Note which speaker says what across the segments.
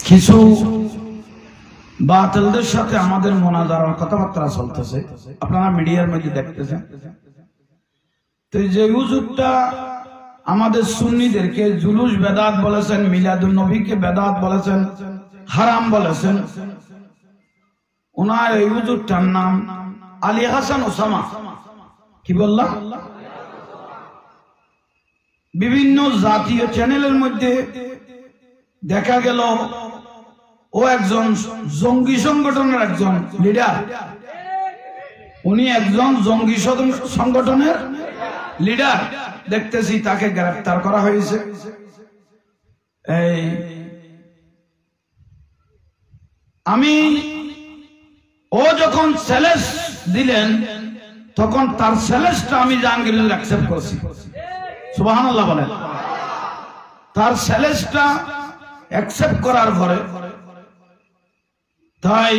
Speaker 1: কিছু বাতিলদের সাথে আমাদের মোনাজারা কথাবার্তা চলতেছে, আপনারা মিডিয়ার মধ্যে দেখতেছেন। তো যে হুজুরটা আমাদের সুন্নিদেরকে জুলুস বেদাত বলেছেন, মিলাদুন নবীকে বেদাত বলেছেন, হারাম বলেছেন, ওনার এই হুজুরটার নাম আলী হাসান ওসামা। কি বললাম? বিভিন্ন জাতীয় চ্যানেলের মধ্যে দেখা গেল ও একজন জঙ্গি সংগঠনের একজন লিডার। উনি একজন জঙ্গি সংগঠনের লিডার দেখতেছি, তাকে গ্রেফতার করা হয়েছে। আমি ও যখন চ্যালেঞ্জ দিলেন তখন তার চ্যালেঞ্জটা আমি জাহাঙ্গীর অ্যাকসেপ্ট করছি। সুবহানাল্লাহ বলেন। তার চ্যালেঞ্জটা অ্যাকসেপ্ট করার পরে তাই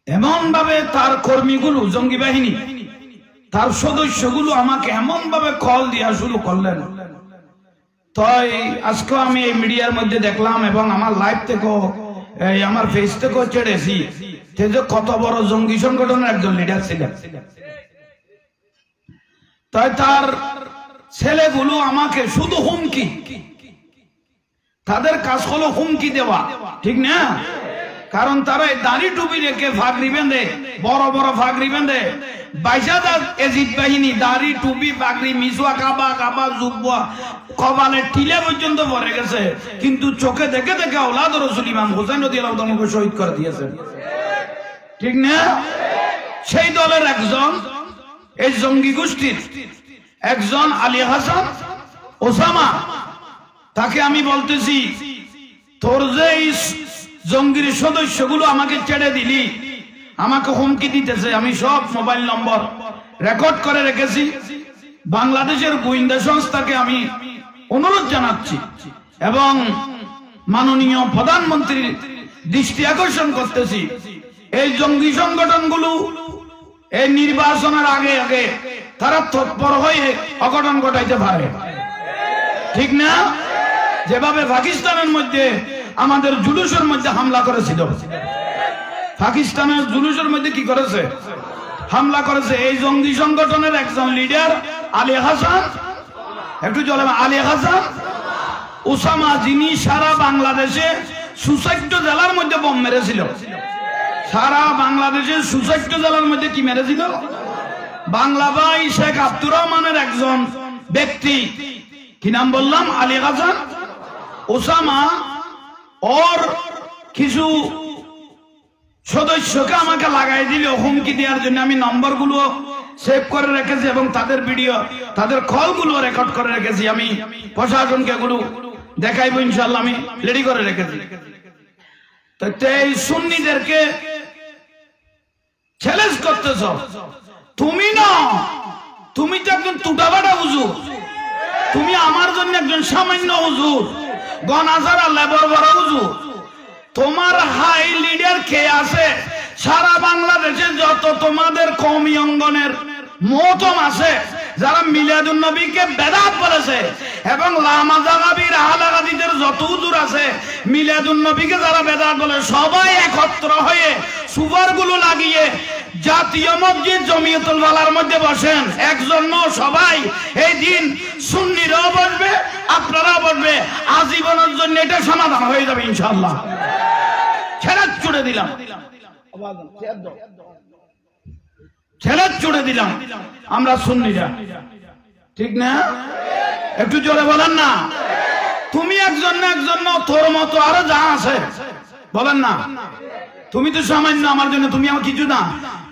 Speaker 1: এমন ভাবে তার কর্মীগুলো, জঙ্গি বাহিনী, তার সদস্যগুলো আমাকে এমন ভাবে কল দেওয়া শুরু করলেন। তাই আজকে আমি এই মিডিয়ার মধ্যে দেখলাম এবং আমার লাইভ থেকেও আমার ফেস থেকেও ছেড়েছি যে কত বড় জঙ্গি সংগঠনের একজন লিডার ছিলেন। তাই তার ছেলেগুলো আমাকে শুধু হুমকি, তাদের কাজ হলো হুমকি দেওয়া, ঠিক না? কারণ তারা দাড়ি টুপি রেখে ফাগরি বেঁধে, বড় বড় ফাগরি বেঁধে, 22,000 এজিদ বাহিনী দাড়ি টুপি ফাগরি মিসওয়া কাবা কাবা জুব্বা কপালে টিলে পর্যন্ত পড়ে গেছে, কিন্তু চোখে দেখে দেখে আওলাদ রাসূল ইমাম হোসেন রাদিয়াল্লাহু তাআলাকে শহীদ করে দিয়েছেন, ঠিক না? সেই দলের একজন, এই জঙ্গি গোষ্ঠীর একজন আলী হাসান ওসামা, তাকে আমি বলতেছি তোর যে জঙ্গির সদস্যগুলো আমাকে ছেড়ে দিলি, আমাকে হুমকি দিতেছে। আমি সব মোবাইল নম্বর রেকর্ড করে রেখেছি। বাংলাদেশের গোয়েন্দা সংস্থাকে আমি অনুরোধ জানাচ্ছি এবং মাননীয় প্রধানমন্ত্রীর দৃষ্টি আকর্ষণ করতেছি, এই জঙ্গি সংগঠনগুলো এই নির্বাচনের আগে আগে তারা তৎপর হয়ে অঘটন ঘটাইতে পারে, ঠিক না? যেভাবে পাকিস্তানের মধ্যে আমাদের জুলুসের মধ্যে হামলা করেছিল, পাকিস্তানের জুলুসের মধ্যে কি করেছে? হামলা করেছে। এই জঙ্গি সংগঠনের একজন লিডার আলী হাসান, একটু জলে, আলী হাসান ওসামা, যিনি সারা বাংলাদেশে সুসাইড জেলার মধ্যে বোম মেরেছিল। সারা বাংলাদেশে সুসাইড জেলার মধ্যে কি মেরেছিল? বাংলা ভাই শেখ আব্দুর রহমানের একজন ব্যক্তি, কি নাম বললাম? আলী হাসান ওসামা। ওর কিছু সদস্যকে আমাকে লাগাই দিল হুমকি দেওয়ার জন্য। আমি নম্বরগুলো সেভ করে রেখেছি এবং তাদের ভিডিও, তাদের কলগুলো রেকর্ড করে রেখেছি। আমি প্রশাসনকে এগুলো দেখাইবো ইনশাআল্লাহ, আমি রেডি করে রেখেছি। তো এই সুন্নিদেরকে চ্যালেঞ্জ করতেছ তুমি না, তুমি তো একজন টুটাবাটা হুজুর, তুমি আমার জন্য একজন সামান্য হুজুর, গণাজারা লেবর বড় হুজুর। তোমার হাই লিডার কে আছে? সারা বাংলাদেশে যত তোমাদের কওমি অঙ্গনের মোহতম আছে, যারা মিলাদুন নবীকে বেদাত বলেছে, এবং লামাজাগাবির আহলাগাদিদের যত হুজুর আছে মিলাদুন নবীকে যারা বেদাত বলে, সবাই একত্র হয়ে সুপারগুলো লাগিয়ে জাতীয় মসজিদ জমিয়তুল বালার মধ্যে বসেন। একজন সবাই এই দিন সুন্নিরাও বসবে, আপনারাও বসবে, আজীবনের জন্য এটা সমাধান হয়ে যাবে ইনশাআল্লাহ। ছেড়ে চুড়ে দিলাম, ছেড়ে চুড়ে দিলাম আমরা সুন্নিরা, ঠিক না? একটু জোরে বলেন না। তুমি একজন না একজন, তোর মতো আরো যা আছে বলেন না। তুমি তো সামান্য আমার জন্য, তুমি আমার কিছু না।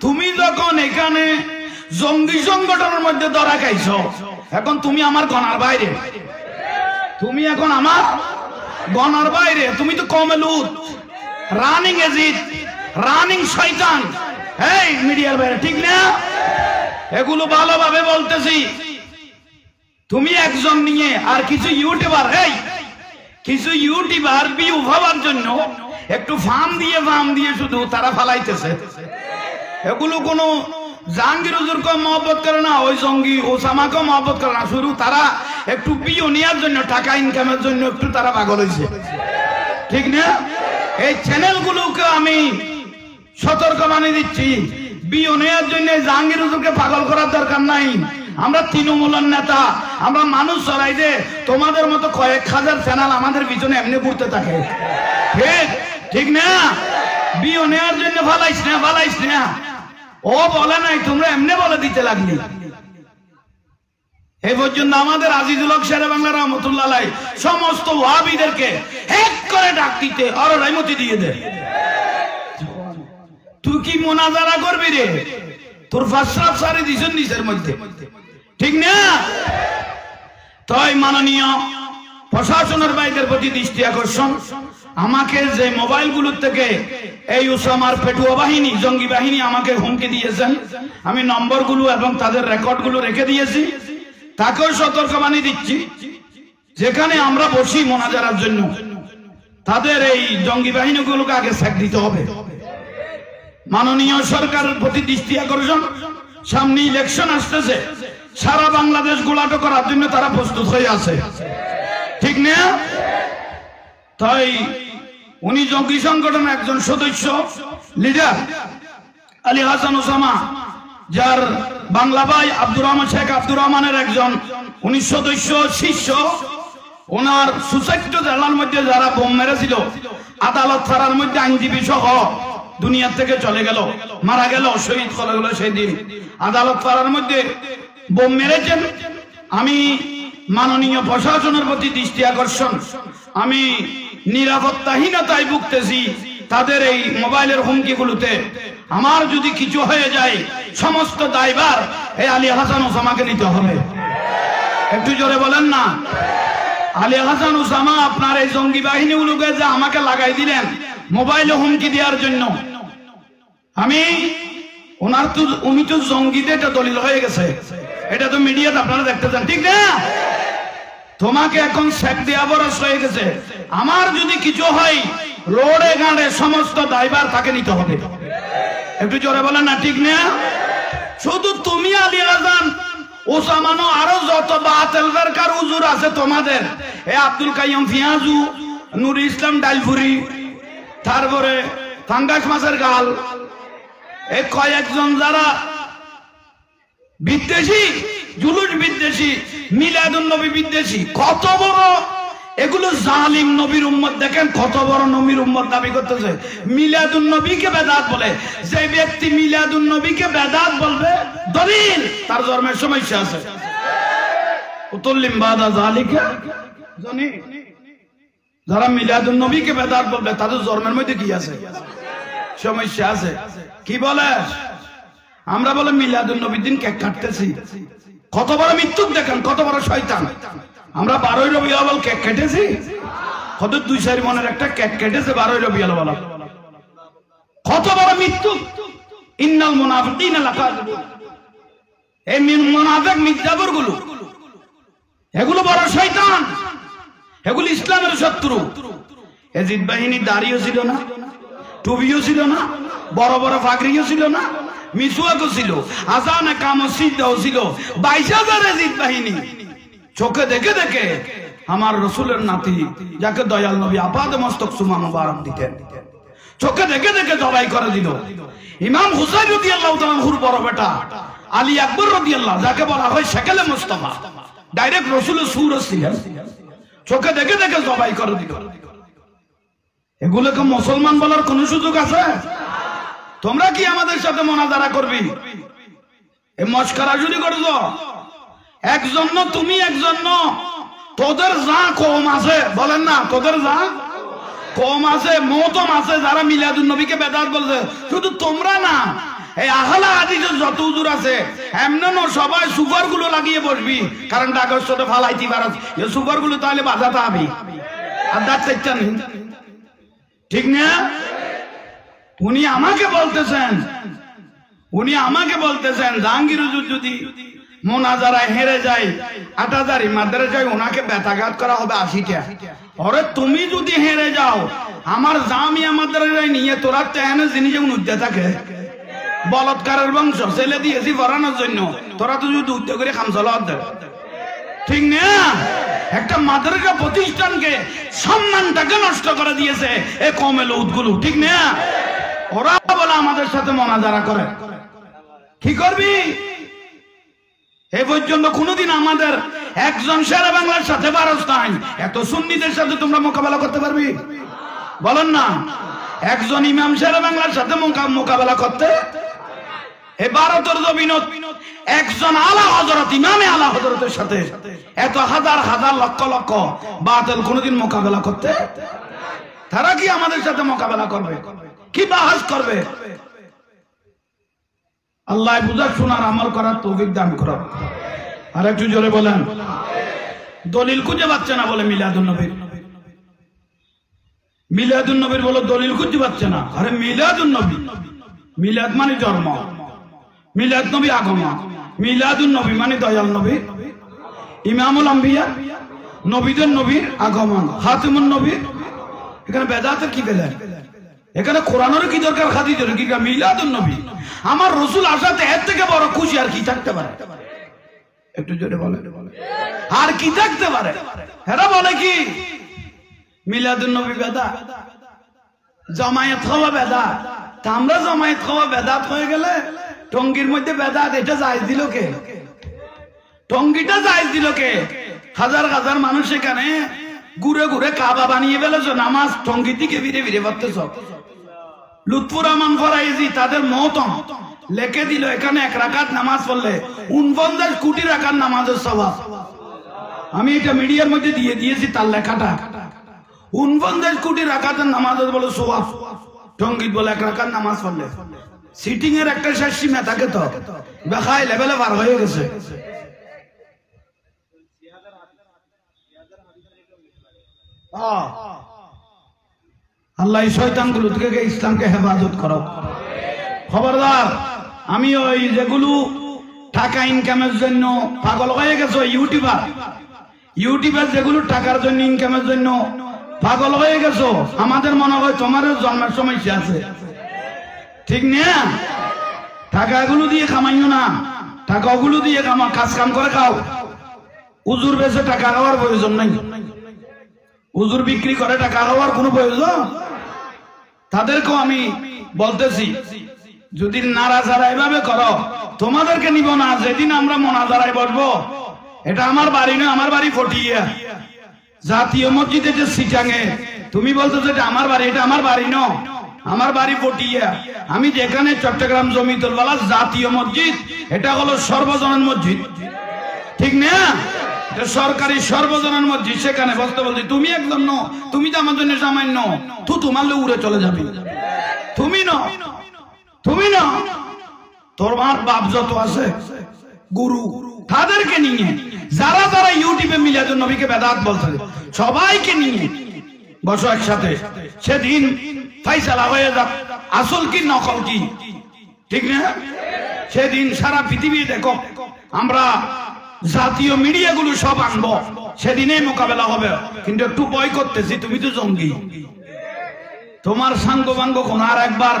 Speaker 1: তুমি যখন এখানে জঙ্গি সংগঠনের মধ্যে ধরা খাইছো, এখন তুমি আমার গণার বাইরে, তুমি এখন আমার গণার বাইরে। তুমি তো কমেলুত, রানিং এজিদ, রানিং শয়তান, এই মিডিয়ার বাইরে, ঠিক না? এগুলো ভালোভাবে বলতেছি। তুমি একজন নিয়ে আর কিছু ইউটিউবার, এই কিছু ইউটিউবার ভিউ হওয়ার জন্য একটু ফার্ম দিয়ে শুধু তারা ফালাইতেছে। এগুলো কোনো জাহাঙ্গীর হুজুরকে মহব্বত করে না, ওই জঙ্গি ওসামাকে মহব্বত করে না, শুরু তারা একটু বিও নেওয়ার জন্য, টাকা ইনকামের জন্য একটু তারা পাগল হয়েছে, ঠিক না? এই চ্যানেলগুলোকে আমি সতর্ক বানিয়ে দিচ্ছি, বিও নেওয়ার জন্য জাহাঙ্গীর হুজুরকে পাগল করার দরকার নাই। আমরা তৃণমূলের নেতা, আমরা মানুষ চড়াই যে তোমাদের মতো কয়েক হাজার চ্যানেল আমাদের পিছনে এমনি ঘুরতে থাকে, ঠিক ঠিক না? বিও নেওয়ার জন্য ফালাইস না, ফালাইস না, ও বলে নাই, তোমরা এমনি বলে দিতে লাগলি। এই পর্যন্ত আমাদের আজিজুল হক শেরে বাংলা রহমতুল্লাহ আলাইহি সমস্ত ওয়াহাবীদেরকে এক করে ডাক দিতে আর রাইমতি দিয়ে দে। তুই কি মুনাজারা করবি রে? তোর ফাসরাফ সারি দিছেন নিচের মধ্যে, ঠিক না? তাই মাননীয় প্রশাসনের ভাইদের প্রতি দৃষ্টি আকর্ষণ, আমাকে যে মোবাইলগুলোর থেকে এই ওসামার পেটুয়া বাহিনী, জঙ্গি বাহিনী আমাকে হুমকি দিয়েছেন, আমি নম্বরগুলো এবং তাদের রেকর্ডগুলো রেখে দিয়েছি, তাকেও সতর্ক বানিয়ে দিচ্ছি, যেখানে আমরা বসি মোনাজারার জন্য তাদের এই জঙ্গি বাহিনীগুলোকে আগে স্যাক দিতে হবে। মাননীয় সরকারের প্রতি দৃষ্টি আকর্ষণ, সামনে ইলেকশন আসতেছে, সারা বাংলাদেশ গোলাটো করার জন্য তারা প্রস্তুত হয়ে আছে, ঠিক না? তাই উনি জঙ্গি সংগঠনের একজন সদস্য, লিডার আলী হাসান ওসামা, যার বাংলা ভাই আব্দুর রহমান, শেখ আব্দুর রহমানের একজন উনি সদস্য, শিষ্য, ওনার সুসাইড জেলার মধ্যে যারা বোম মেরেছিল, আদালত ছাড়ার মধ্যে আইনজীবী সহ দুনিয়া থেকে চলে গেল, মারা গেল, শহীদ করে গেল সেই দিন, আদালত ছাড়ার মধ্যে বোম মেরেছেন। আমি মাননীয় প্রশাসনের প্রতি দৃষ্টি আকর্ষণ, আমি নিরাপত্তাহীনতায় ভুগতেছি তাদের এই মোবাইলের হুমকিগুলোতে। আমার যদি কিছু হয়ে যায়, সমস্ত দায়ভার এই আলী হাসান ওসামাকে নিতে হবে। একটু জোরে বলেন না। আলী হাসান ওসামা আপনার এই জঙ্গি বাহিনীগুলোকে যে আমাকে লাগাই দিলেন মোবাইলে হুমকি দেওয়ার জন্য, আমি ওনার তো, উনি তো জঙ্গিতে এটা দলিল হয়ে গেছে, এটা তো মিডিয়াতে আপনারা দেখতে চান, ঠিক না? তোমাকে এখন স্যাক দেওয়া বরস হয়ে গেছে। আমার যদি কিছু হয়, রোডে গাড়ে সমস্ত দায়ভার তাকে নিতে হবে। একটু জোরে বলেন না, ঠিক না? শুধু তুমি আলী হাসান ওসামানো আরো যত বাতিল দরকার হুজুর আছে তোমাদের, এ আব্দুল কাইয়ুম ফিয়াজু, নুর ইসলাম ডাইলপুরি, তারপরে ফাঙ্গাস মাছের গাল, এই কয়েকজন যারা বিদ্বেষী, জুলুস বিদ্বেষী, মিলাদুন নবী বিদ্বেষী, কত বড় এগুলো জালিম নবীর উম্মত। দেখেন কত বড় নবীর উম্মত দাবি করতেছে, মিলাদুন নবীকে বেদাত বলে। যে ব্যক্তি মিলাদুন নবীকে বেদাত বলবে, দলিল তার জন্মের সমস্যা আছে। উতুল্লিম বাদা যালিকা, জানি যারা মিলাদুন নবীকে বেদাত বলবে তাদের জন্মের মধ্যে কি আছে? সমস্যা আছে। কি বলে? আমরা বলে মিলাদুন নবীর দিন কেক কাটতেছি, কত বড় মৃত্যুক দেখেন, কত বড় শয়তান। আমরা 12ই রবিউল আউয়াল কেক কেটেছি, কত 2-4 মনের একটা কেক কেটেছে 12ই রবিউল আউয়াল, কত বড় মৃত্যু। ইন্নাল মুনাফিকিনা লাকাযিবুন, এই মুনাফিক মিথ্যাবাদী গুলো, এগুলো বড় শয়তান, এগুলো ইসলামের শত্রু। এজিদ বাহিনী দাড়িও ছিল না, টুপিও ছিল না, বড় বড় ফাগরিও ছিল না, মিসওয়াকও ছিল, আজানে কাম সিজদাও ছিল। 22,000 এজিদ বাহিনী চোখে দেখে দেখে আমার রসুলের নাতি, যাকে দয়াল নবী আপাদ মস্তক সুমা মুবারক দিতেন, চোখে দেখে দেখে জবাই করে দিল। ইমাম হুসাইন রাদিয়াল্লাহু তাআলা আনহুর বড় বেটা আলী আকবর রাদিয়াল্লাহু, যাকে বলা হয় শাকেলে মুস্তাফা, ডাইরেক্ট রসুলের সুর ছিলেন, চোখে দেখে দেখে জবাই করে দিল। এগুলোকে মুসলমান বলার কোন সুযোগ আছে? তোমরা কি আমাদের সাথে মোনাজারা করবি? এই মস্করা শুরু করছো, একজন তুমি একজন, তোদের যা কম আছে, বলেন না, তোদের যা কম আছে, মহতম আছে, যারা মিলাদুন নবীকে বেদাত বলছে, শুধু তোমরা না, এই আহলে হাদিসের যত হুজুর আছে এমন সবাই সুপার গুলো লাগিয়ে বসবি, কারণ ডাকসতে ফালাইতি পারস, এই সুপার গুলো তাহলে বাজাতে হবে, আর দাঁত চাইছেন, ঠিক না? উনি আমাকে বলতেছেন জাহাঙ্গীর হুজুর যদি মোনাজারায় হেরে যায়, 8,000 মাদ্রাসায় ওনাকে ব্যথাঘাত করা হবে 80টা। ওরে তুমি যদি হেরে যাও, আমার জামিয়া মাদ্রাসায় নিয়ে তোরা তেন জিনিস যেমন উদ্যা থাকে, বলৎকারের বংশ, ছেলে দিয়েছি পড়ানোর জন্য, তোরা তো যদি উদ্যোগ করে খামচলা দেয়, ঠিক না? একটা মাদ্রাসা প্রতিষ্ঠানকে সম্মানটাকে নষ্ট করে দিয়েছে এই কমে লৌদগুলো, ঠিক না? ওরা বলে আমাদের সাথে মোনাজারা করে, কি করবি? এ পর্যন্ত কোনোদিন আমাদের একজন শেরে বাংলার সাথে বারস নাই, এত সুন্নিদের সাথে তোমরা মোকাবেলা করতে পারবি? বলেন না। একজন ইমাম শেরে বাংলার সাথে মোকাবেলা করতে, এ ভারতের জমিনত একজন আলা হযরত ইমামে আলা হযরতের সাথে এত হাজার হাজার লক্ষ লক্ষ বাতিল কোনোদিন মোকাবেলা করতে, তারা কি আমাদের সাথে মোকাবেলা করবে? কি বাহাস করবে? আল্লাহ বুঝার শোনার আমল করার তৌফিক দান করুন। আর একটু জোরে বলেন। দলিল খুঁজে পাচ্ছে না বলে মিলাদুন নবীর, মিলাদুন নবীর বলে দলিল খুঁজে পাচ্ছে না। আরে মিলাদুন নবী, মিলাদ মানে জন্ম, মিলাদ নবী আগমন, মিলাদুন নবী মানে দয়াল নবী, ইমামুল আম্বিয়া নবীদের নবীর আগমন, খাতিমুন নবী। এখানে বেদাতের কি পেলেন? এখানে কোরআনের কি দরকার? হাদিসের কি? মিলাদুন নবী, আমার রাসূল আসাতে এর থেকে বড় খুশি আর কি থাকতে পারে? একটু জোরে বলে, আর কি থাকতে পারে? এরা বলে কি মিলাদুন নবী বেদাত, জামায়াত হওয়া বেদাত। তা আমরা জামায়াত হওয়া বেদাত হয়ে গেলে টঙ্গির মধ্যে বেদাত, এটা জায়েজ দিল কে? টঙ্গিটা জায়েজ দিল কে? হাজার হাজার মানুষ এখানে ঘুরে ঘুরে কাবা বানিয়ে ফেলেছ, নামাজ টঙ্গি থেকে ফিরে ফিরে পড়তেছ। লুৎফুর রহমান ফরাইজি তাদের মহতম লেখে দিল, এখানে 1 রাকাত নামাজ পড়লে 49 কোটি রাকাত নামাজের সওয়াব। আমি এটা মিডিয়ার মধ্যে দিয়ে দিয়েছি তার লেখাটা। 49 কোটি রাকাতের নামাজের বলে সওয়াব, টঙ্গিত বলে 1 রাকাত নামাজ পড়লে। সিটিং এর একটা শেষ সীমা থাকে, তো বেখাই লেভেলে পার হয়ে গেছে। আল্লাহ শয়তানগুলো থেকে ইসলামকে হেফাজত করো। খবরদার, আমি ওই যেগুলো টাকা ইনকামের জন্য পাগল হয়ে গেছো, ইউটিউবার যেগুলো টাকার জন্য ইনকামের জন্য পাগল হয়ে গেছো, আমাদের মনে হয় তোমারও জন্মের সমস্যা আছে, ঠিক না? টাকাগুলো দিয়ে কামাইও না, টাকাগুলো দিয়ে কাজ কাম করে খাও। হুজুর বেশে টাকা খাওয়ার প্রয়োজন নাই, হুজুর বিক্রি করে টাকা খাওয়ার কোনো প্রয়োজন? তাদেরকেও আমি বলতেছি, যদি নারাজারা এভাবে করো তোমাদেরকে নিব না। যেদিন আমরা মোনাজারায় বসবো, এটা আমার বাড়ি না, আমার বাড়ি ফটিয়া জাতীয় মসজিদে যে সিটাঙে, তুমি বলতেছো এটা আমার বাড়ি, এটা আমার বাড়ি না, আমার বাড়ি ফটিয়া। আমি যেখানে চট্টগ্রাম জমিতুলওয়ালা জাতীয় মসজিদ, এটা হলো সর্বজনীন মসজিদ, ঠিক না? এটা সরকারি সর্বজনীন মসজিদ, সেখানে বসতে বলছি। তুমি একজন ন, তুমি তো আমার জন্য সামান্য, তোমারলে উড়ে চলে যাবে। তুমি ন, তুমি না, তোমার বাপ যত আছে গুরু, তাদেরকে নিয়ে যারা যারা ইউটিউবে মিলাদুন নবীকে বেদাত বলছে, সবাইকে নিয়ে বসো একসাথে। সেদিন ফাইসালা হয়ে যাক আসল কি নকল কি, ঠিক না? সেদিন সারা পৃথিবী দেখো, আমরা জাতীয় মিডিয়াগুলো সব আনবো, সেদিনে মোকাবেলা হবে। কিন্তু একটু ভয় করতেছি, তুমি তো জঙ্গি, তোমার সাঙ্গ বাঙ্গ কোন আর একবার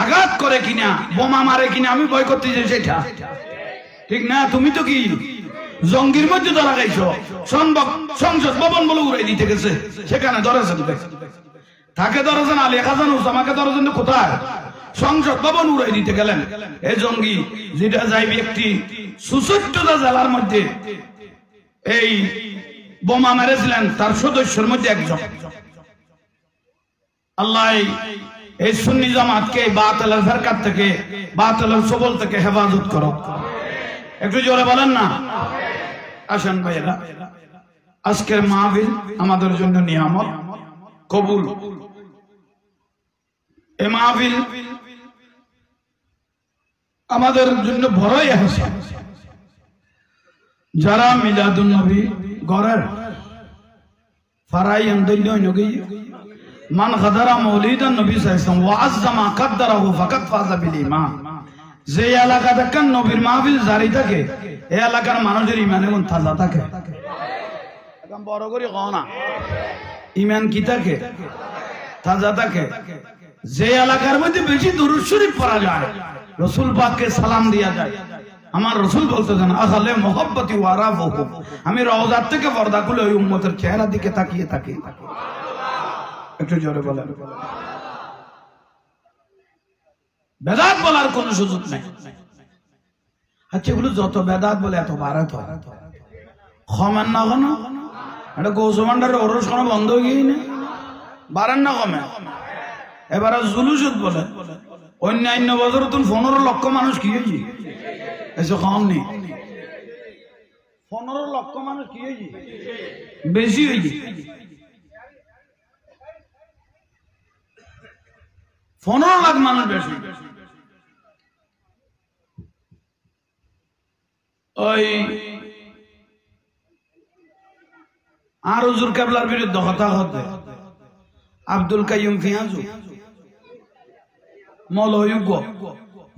Speaker 1: আঘাত করে কিনা, বোমা মারে কিনা, আমি ভয় করতেছি সেটা, ঠিক না? তুমি তো কি জঙ্গির মধ্যে ধরা গাইছো, সংসদ ভবন বলে উড়াই দিতে গেছে, সেখানে ধরেছেন, তাকে ধরেছেন আলী হাসান ওসামাকে ধরেছেন কোথায়? সংসদ ভবন উড়াই দিতে গেলেন। এই জঙ্গি যেটা যাইবে একটি সুচরিতা জেলার মধ্যে এই বোমা মেরেছিলেন, তার সদস্যের মধ্যে একজন। আল্লাহ এই সুন্নি জামাতকে বাতিলের ফিরকাত থেকে, বাতিলের সবল থেকে হেফাজত করো। একটু জোরে বলেন না। আসেন ভাইরা, আজকের মাহফিল আমাদের জন্য নিয়ামত, কবুল। এই মাহফিল আমাদের জন্য বড়ই ইহসান। যারা মিলাদুন নবী গড়ের ফারাই আন্দোলন নগী মান গাদারা মাউলিদান নবী সাল্লাল্লাহু আলাইহি ওয়াসাল্লাম ওয়া আযযামা কাদ্দারাহু ফাকাদ ফাযা বিল ঈমান। যে এলাকা থেকে নবীর মাহফিল জারি থাকে, এই এলাকার মানুষের ঈমান এবং তাজা থাকে। একদম বড় করে কও না, ঈমান কি থাকে? তাজা থাকে। যে এলাকার মধ্যে বেশি দুরূদ শরীফ পড়া যায়, রসুল পাককে সালাম দিয়া যায়। আমার রসুল বলতেছেন আহলে মোহব্বতি ওয়ারাফুহু, আমি রওজার থেকে পর্দা খুলে ওই উম্মতের চেহারা দিকে তাকিয়ে থাকি। একটু জোরে বলেন। বেদাত বলার কোন সুযোগ নাই। আচ্ছা এগুলো যত বেদাত বলে এত বাড়াত ক্ষমান না কেন? এটা গৌসমান্ডার ওরস কোনো বন্ধ হয়ে গিয়ে না, বাড়ান না কমে। এবার জুলুসুদ বলে অন্যান্য বছর তুমি 15 লক্ষ মানুষ কি হয়েছি এসে কম নেই। 15 লক্ষ মানুষ কি হয়েছি বেশি হয়েছি। 15 লাখ মানুষ বেশি। ওই আর হুজুর কেবলার বিরুদ্ধে কথা হতে আব্দুল কাইয়ুম ফিয়াজু মলয়ুগ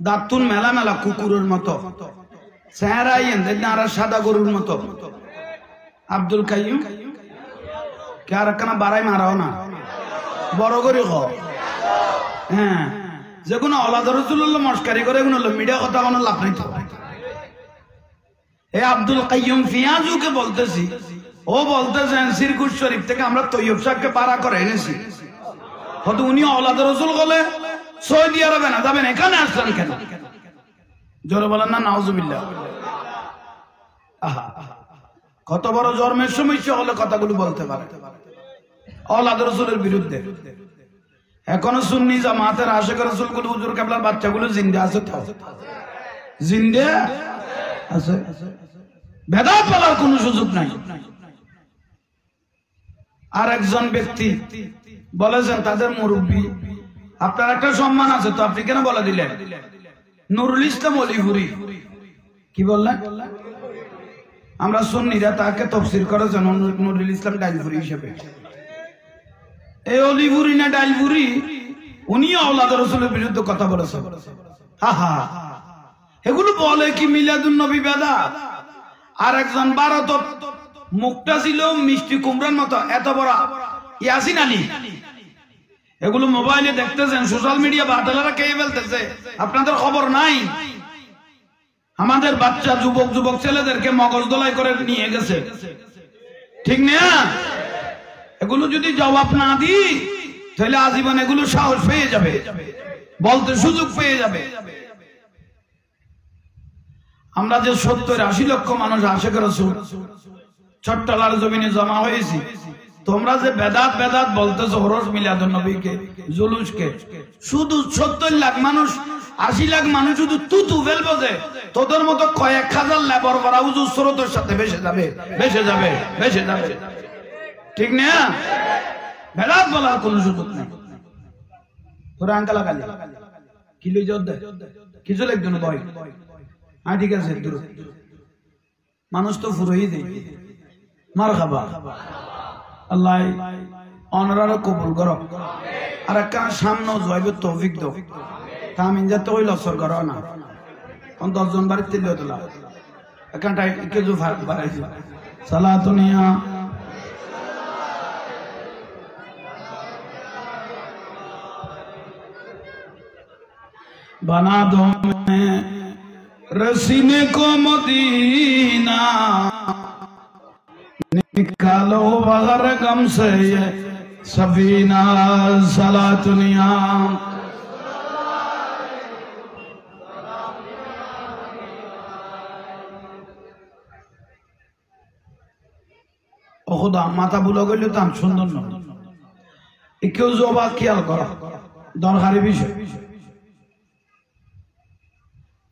Speaker 1: দাঁতুন মেলা মেলা কুকুরের মতো চেহারাই আর সাদা গরুর মতো। আব্দুল কাইয়ুম কে আর একখানা বাড়াই মারাও না, বড় করে হ। হ্যাঁ, যে কোনো আওলাদ রাসূলুল্লাহ মস্কারি করে এগুলো মিডিয়া কথা কোনো লাভ নাই তো। এ আব্দুল কাইয়ুম ফিয়াজুকে বলতেছি, ও বলতেছেন সিরকুট শরীফ থেকে আমরা তৈয়ব সাহেবকে পাড়া করে এনেছি। হয়তো উনি আওলাদ রাসূল বলে সৌদি আরবে না যাবেন, এখানে আসলেন কেন? জোরে বলেন না নাউজুবিল্লাহ। কত বড় জন্মের সমস্যা হলে কথাগুলো বলতে পারে আওলাদ রাসূলের বিরুদ্ধে। এখনো সুন্নি জামাতের আশিক রাসূলগুলো হুজুর কেবলার বাচ্চাগুলো জিন্দা আছে তো, জিন্দা আছে। বেদাত বলার কোনো সুযোগ নাই। আর একজন ব্যক্তি বলেছেন তাদের মুরব্বী, আপনার একটা সম্মান আছে তো আপনি কেন বলে দিলেন? নুরুল ইসলাম অলিপুরি কি বললেন? আমরা সুন্নিরা তাকে তাফসীর করেছেন নুরুল ইসলাম ডাইলপুরি হিসেবে। এই অলিপুরি না ডাইলপুরি উনি আওলাদ রাসূলের বিরুদ্ধে কথা বলেছেন। এগুলো বলে কি মিলাদুন নবী বেদাত? আর একজন ভারত মুখটা ছিল মিষ্টি কুমড়ার মতো এত বড় ইয়াসিন আলী। এগুলো মোবাইলে দেখতেছেন, সোশ্যাল মিডিয়া বাটালারা খেয়ে ফেলতেছে, আপনাদের খবর নাই। আমাদের বাচ্চা যুবক যুবক ছেলেদেরকে মগজ দোলাই করে নিয়ে গেছে, ঠিক না? এগুলো যদি জবাব না দিই তাহলে আজীবন এগুলো সাহস পেয়ে যাবে, বলতে সুযোগ পেয়ে যাবে। আমরা যে 70-80 লক্ষ মানুষ আশিক রাসূল চট্টলার জমিনে জমা হয়েছি, তোমরা যে বেদাত বেদাত বলতেছো হরস মিলাদুন নবীকে জুলুসকে, শুধু 70 লাখ মানুষ 80 লাখ মানুষ শুধু তুতু ফেলবো যে তোদের মতো কয়েক হাজার লেবার করা হুজুর স্রোতের সাথে ভেসে যাবে, ভেসে যাবে, ভেসে যাবে, ঠিক না? বেদাত বলার কোন সুযোগ নেই। তোরা আঙ্কালা গালি কি লই যদ্দে কিছু লাগতো না ভয়। হ্যাঁ ঠিক আছে, মানুষ তো ফুরোই দেয়। মারহাবা, আল্লাহ অনরার কবুল করো। আর একটা সামনে জয়বের তৌফিক দাও। তামিন যাতে ওই লসর করো না, 10 জন বাড়ির তিল তোলা এখানটা কিছু বাড়াইছে। সালাতুনিয়া बना दो मैं रसीने को मदीना, निकालो बगर गम से ये सफीना। सलातुनिया ও খুদা মাথা বুলো গেলে তো সুন্দর নয়, কেউ জবা খেয়াল করা দরকারি বিষয়।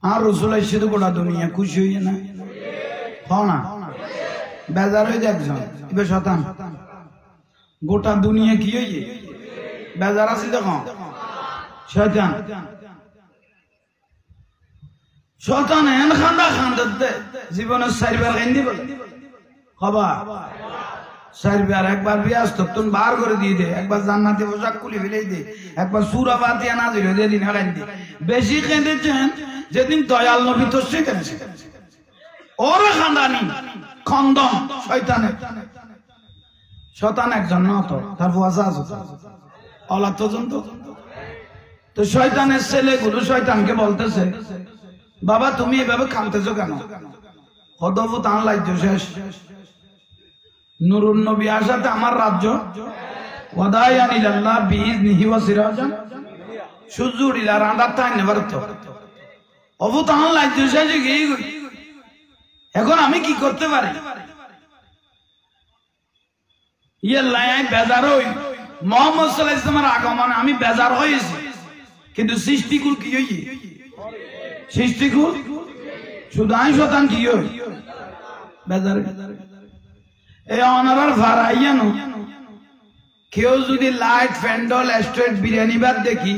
Speaker 1: আর রসুল এসে তো গোটা দুনিয়া খুশি হইয়ে না, হ না? বেজার হয়ে একজন এবার শতান গোটা দুনিয়া কি হইয়ে বেজার আছে দেখো। শয়তান শতান এন খান্দা খান্দাতে জীবনের 4বার কান্দি বলে হবা 4বার। একবার বিয়াস তখন বার করে দিয়ে দে, একবার জান্নাতে পোশাক খুলে ফেলে দে, একবার সূরা ফাতিহা নাযিল হয়ে দিন কান্দি। বেশি কেঁদেছেন যেদিন দয়াল নবী তো শিখেছে ওরা খান্দানি খন্দন শয়তানের। শতান একজন না তো তার ফুয়াশা আছে, অলাদ তো তো শয়তানের ছেলেগুলো শয়তানকে বলতেছে, বাবা তুমি এভাবে কাঁদতেছো কেন? হদফ তান লাইজ শেষ, নুরুন নবী আসাতে আমার রাজ্য ওয়াদায়ান ইলাল্লাহ বিইজনিহি ওয়া সিরাজান সূর্য ইলা রাঁদার তাই নেবার তো অবু তান লাইজ শেষ গিয়ে এখন আমি কি করতে পারি? ইয়ে লাই বেজার হই মোহাম্মদ সাল্লাল্লাহু আলাইহি ওয়াসাল্লামের আগমনে আমি বেজার হয়েছি, কিন্তু সৃষ্টিকুল কি হই? সৃষ্টিকুল শুধু আই শতান কি হই বেজার। এই অনারার ভাড়াইয়ানো কেউ যদি লাইট ফ্যান্ডল স্ট্রেট বিরিয়ানি বাদ দেখি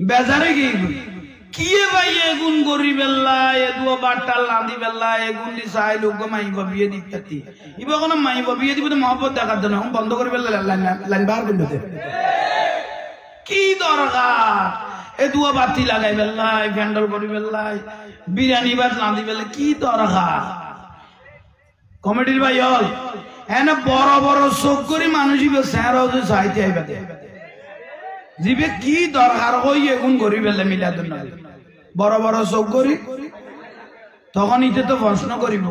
Speaker 1: বেজারে গিয়ে কি ভাই এগুন গরিব এদুও বাট্টাল লাঁদি বেল্লা এগুন দি চাই লোক মাই বিয়ে দিতে ইবা কোনো মাই বিয়ে দিব মহব্বত দেখার জন্য বন্ধ করে বেল্লা লাইন বার করে কি দরকার? এদুও বাতি লাগাই বেল্লাই ফ্যান্ডল করি বেল্লাই বিরিয়ানি বাদ লাঁদি বেল্লা কি দরকার? কমেডির ভাই হল এনে বড় বড় চোখ করি মানুষই চাইতে আইবা জিবে কি দরকার হই এগুন করি বেলে মিলাদুন নবী বড় বড় চোখ করি তখন ইতে তো প্রশ্ন করিব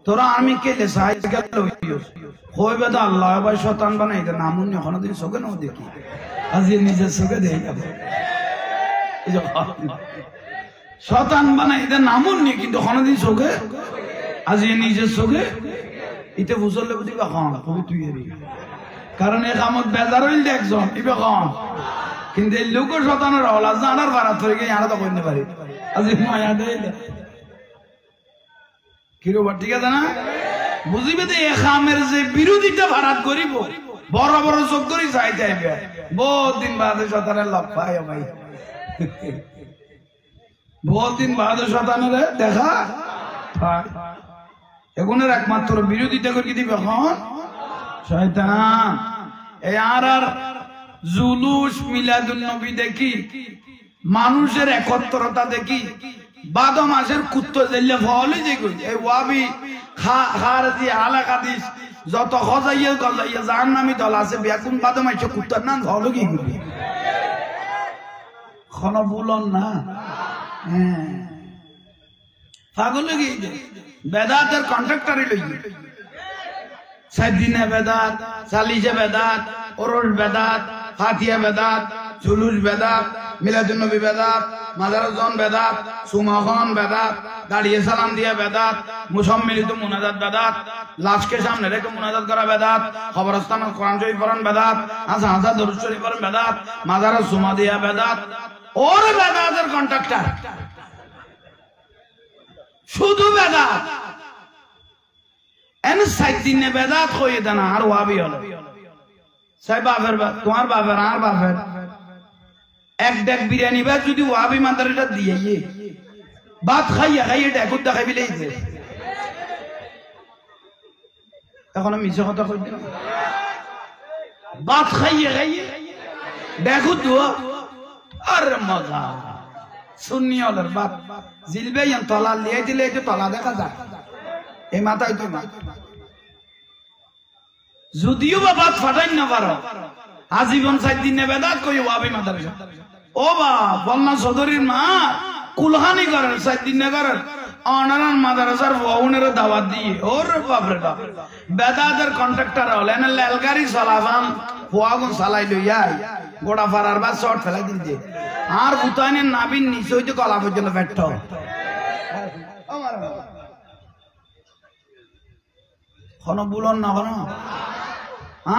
Speaker 1: তোরা আমি কেলে চাই গেল হইবে তো আল্লাহ ভাই শতান বানাই এটা নামুন এখন দিন চোখে নাও দেখি আজি নিজের চোখে দেখে যাবো শতান বানাই এটা নামুন নি কিন্তু কোনদিন চোখে আজি নিজের চোখে ইতে বুঝলে বুঝিবা খন কবি তুই কারণ এ কামত বেজার হইল একজন ইবে খন কিন্তু এই লোক শতানের হল আজ আনার ভাড়া ধরে গিয়ে আনা তো করতে পারি আজি মায়া দেয় কিরোবার ঠিক আছে না? বুঝিবে তো এ খামের যে বিরোধিতা ভাড়াত করিব বড় বড় চোখ করি চাই চাইবে বহুত দিন বাদে শতানের লভ পাই ভাই বহুত দিন বাদে শতানের দেখা পাই এগুনের একমাত্র বিরোধিতা করে দিবে এখন শয়তান। এই আর জুলুস মিলাদুন নবী দেখি মানুষের একত্রতা দেখি 12 মাসের কুত্তো জেলে ফলে যে এই ওয়াবি খারজি আলাকা দিস যত খজাইয়া গজাইয়া জাহান্নামী দল আছে বেকুন 12 মাসে কুত্তার নাম হলো কি করবি খন বলন না হ্যাঁ পাগল কি বেদাতের কন্ট্রাক্টরই লই সাইদিনে বেদাত চালিশে বেদাত ওরস বেদাত ফাতিহা বেদাত জুলুস বেদাত মিলাদুন নবী বেদাত মাজারজন বেদাত সুমাখন বেদাত দাঁড়িয়ে সালাম দিয়া বেদাত মুসম্মিলিত মুনাজাত বেদাত লাশকে সামনে রেখে মুনাজাত করা বেদাত কবরস্থানে কোরআন শরীফ পড়ান বেদাত হাসা হাসা দরুদ শরীফ পড়ান বেদাত মাজারে সুমা দিয়া বেদাত ওর বেদাতের কন্ট্রাক্টর শুধু বেদাত এন সাইদিনে বেদাত হয়ে দেনা আর ওয়াবি হলো সাই বাপের তোমার বাপের আর বাপের এক ডেক বিরিয়ানি বা যদি ওয়াবি মাদারিটা দিয়ে ভাত খাইয়া খাইয়ে ডেকুর দেখাই বিলেই যে এখন মিছে কথা কই দিলাম ভাত খাইয়ে খাইয়ে ডেকুর দুয়া আর মজা সুন্নি হলের বাপ জিলবে তলা লিয়ে দিলে এই তলা দেখা যায় এই মাথায় তো যদিও বা ভাত ফাটাই না পারো আজীবন 4 দিন বেদাত কই ওয়াবি মাদারিসা ও বা বন্যা চৌধুরীর মা কুলহানি করেন 4 দিন করেন অনারান মাদ্রাসার ওয়াউনের দাওয়াত দিয়ে ওর বাপরে বাপ বেদাতের কন্ট্রাক্টর হলেন লেলগাড়ি চালাবান ওয়াগুন চালাই লইয়াই গোড়া ফারার বা শর্ট ফেলাই দিতে আর উতানের নাবিন নিচে হইতে গলা পর্যন্ত পেট কোন বুলন না কোন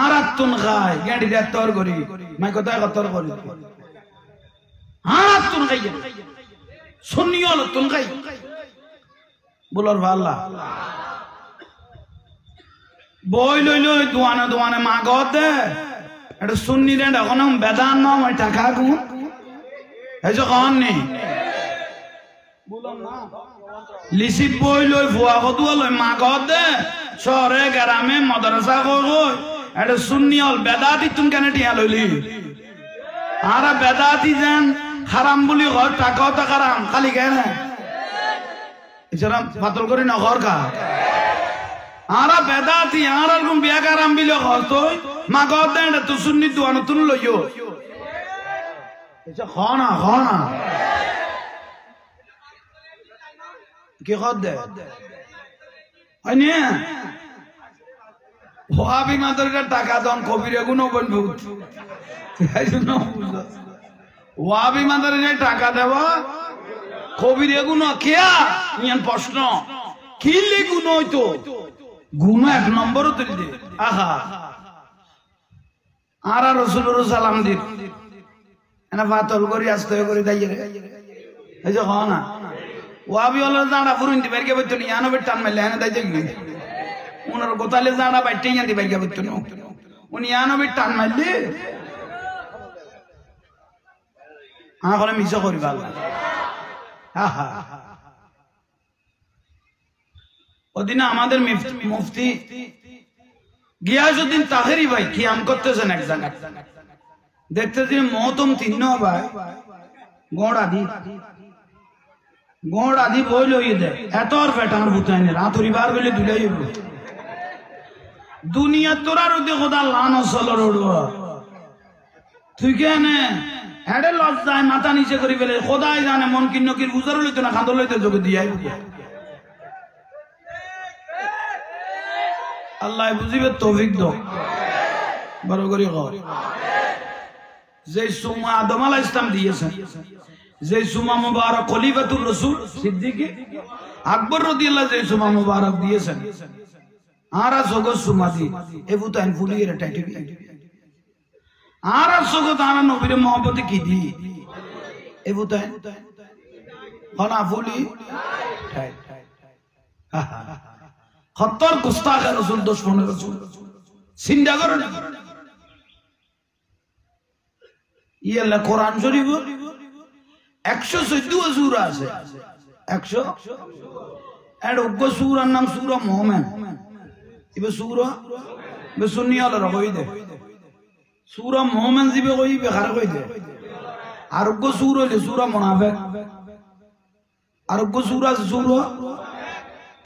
Speaker 1: আর আত্মন খায় গাড়ি দিয়ে তর করি মাই কোথায় তর করি আর আত্মন খাই শুনি হল তুন খাই বুলর ভাল্লা বই লই লই দোয়ানে দোয়ানে মা গদে এটা শুননি রে এখন বেদান নাম টাকা গু এই যে কন নেই লিসি বই লই ভুয়া কদুয়া লই মা গদে শহরে গ্রামে মাদ্রাসা কই এটা শুননি হল বেদাতি তুন কেন টিয়া লইলি আর বেদাতি যেন হারাম বলি ঘর টাকাও তো হারাম খালি কেন এছাড়া পাতল করি না ঘর কা আর বেদাতি আর এরকম বিয়া হারাম বিলে ঘর তুই মা গদ দেন তো শুননি দোয়ানো তুন লইও খানা খানা কি খদ দে ওয়াবি মাদারের টাকা দন কবিরে গুনো বন্ধু ওয়াবি মাদারের টাকা দেওয়া কবিরে গুনো কেয়া ইয়ান প্রশ্ন কিলে গুণ হইতো গুণ এক নম্বরও তুলি দে আহা আর রসুলের সালাম দিন এনা পাতল করি আস্তে করে দাইয়ে এই যে হয় না ওয়াবি হলো জানা ফুরুন দি বেরকে বইতো নি আনো বেটান মেলে এনে দাইতে গি উনার গোতালে জানা বাইতে ইয়ান দি বেরকে বইতো নি উনি আনো বেটান মেলে আহলে মিছা করি ভালো আহা ওদিন আমাদের মুফতি গিয়াসউদ্দিন তাহেরি ভাই কিয়াম করতেছেন এক জায়গায় দেখতেছি মহতম তিন ভাই গড় আদি বই লইয়ে দেয় এত আর ফেটানোর ভুতাইনে রাতুরি বার গেলে দুলাই দুনিয়া তোরার উদ্দে খোদা লান অসলর উড়বা তুই কেনে হেডে লজ্জায় মাথা নিচে করি ফেলে খোদাই জানে মন কিন্ন কির বুঝার লইতো না খাঁদর লইতে যোগ দিয়াই আল্লাহ বুঝিবে তৌফিক দাও বড় করি কর যে সুমা আদম আলাইহিস সালাম দিয়েছেন যে সুমা মুবারক খলিফাতুর রাসূল সিদ্দিক আকবর রাদিয়াল্লাহু যে সুমা মুবারক দিয়েছেন আরা সগো সুমা দি এবু তাইন ফুলিয়ে টাইটি আরা সগো তারা নবীর মহব্বতে কি দি এবু তাইন হনা ফুলি টাইট খত্তর গুস্তাখ রাসূল দুশমন রাসূল সিন্দা করেন ইয়াল্লাহ কোরআন শরীফ 114 সূরা আছে 100 এর ওগো সূরার নাম সূরা মুমিন ইবে সূরা বে সুন্নিয়ালা রকই দে সূরা মুমিন জিবে কই বে খার কই দে আর ওগো সূরা হইছে সূরা মুনাফিক আর ওগো সূরা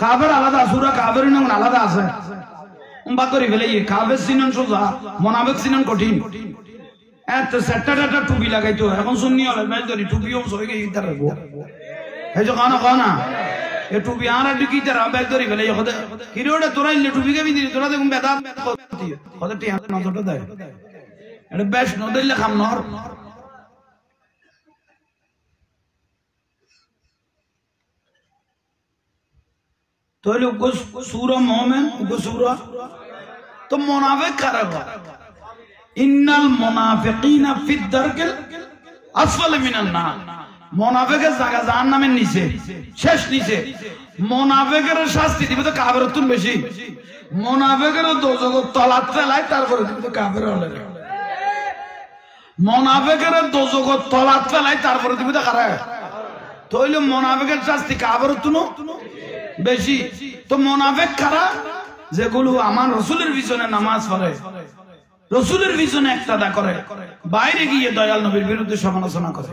Speaker 1: কাফের আলাদা সূরা কাফেরের নাম আলাদা আছে বাতরি ফেলে কাফের সিনন সোজা মুনাফিক সিনন কঠিন এত সেটটা টুপি লাগাইতো এখন সুন্নি হলে মেল ধরি টুপিও সই গই ইতার রাখবো এই যে খানা এ টুপি আর ডিকি তার বেল ধরি ফেলে খোদা কিরোটা তোরা ইলে টুপি কে বিদি তোরা দেখুন বেদা খোদা টি হাত নজরটা দেয় এটা বেশ নদইলে খাম নর তোলে সূরা মুমিন সূরা তো মুনাফিক খারাপ ইন্নাল মুনাফিকিনা ফিদ দারকিল আসফাল মিনান নার মুনাফিকের জায়গা জাহান্নামের নিচে শেষ নিচে মুনাফিকের শাস্তি দিবে তো কাফেরের তুন বেশি মুনাফিকের দোজখের তলাত ফেলায় তারপরে দিবে তো কাফের হলে মুনাফিকের দোজখের তলাত ফেলায় তারপরে দিবে তো কারা তইলে মুনাফিকের শাস্তি কাফেরের তুন বেশি তো মুনাফিক কারা যেগুলো আমার রাসূলের পিছনে নামাজ পড়ে রাসূলের পিছনে ইক্তাদা করে বাইরে গিয়ে দয়াল নবীর বিরুদ্ধে সমালোচনা করে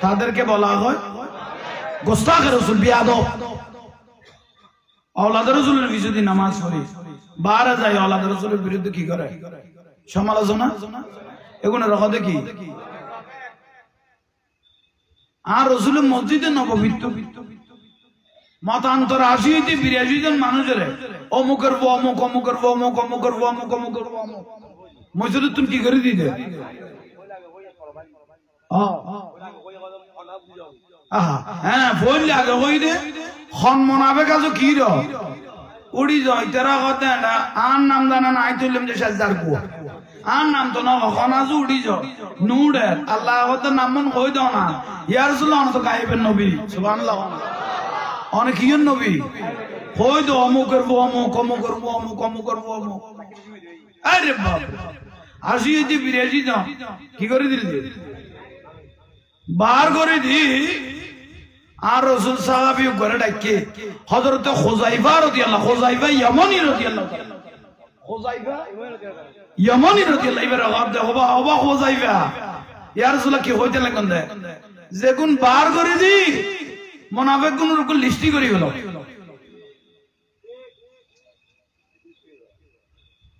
Speaker 1: তাদেরকে বলা হয় গোস্তাখ রাসূল বিয়াদব আওলাদ রাসূলের পিছনে নামাজ পড়ে বাইরে যায় আওলাদ রাসূলের বিরুদ্ধে কি করে সমালোচনা এগুলো রহতে কি আর রাসূলের মসজিদে নববীতে মতান্তর ৮০-৮২ জন মানুষের অমুকের অমুক অমুকের অমুক অমুকের অমুক অমুকের অমুক মসজিদে তুমি কি করে দিতে হ্যাঁ বললে আগে হই দে খন মনাবে কাজ কি র উড়ি যায় তেরা কথা আর নাম জানা না আইতুলম যে সাজদার কো আর নাম তো না খন আজ উড়ি যায় নুড়ে আল্লাহ হতে নামন কই দাও না ইয়া রাসূলুল্লাহ তো গায়েবের নবী সুবহানাল্লাহ অনেক ইয়ন নবী কই দাও অমুকের অমুক অমুকের অমুক অমুকের অমুক আরে বাপ ৮০-৮২ জন কি করে দিল বার করে দি আর রাসূল সাহাবী ঘরে ডাকে হযরত খুযাইফা রাদিয়াল্লাহু খুযাইফা ইয়ামানি রাদিয়াল্লাহু খুযাইফা ইয়ামানি রাদিয়াল্লাহু ইবার আব্দ ওবা খুযাইফা ইয়া রাসূলুল্লাহ কি হইতে লাগন দে যে কোন বার করে দি মুনাফিক গুলোর উপর লিস্টি করি গেল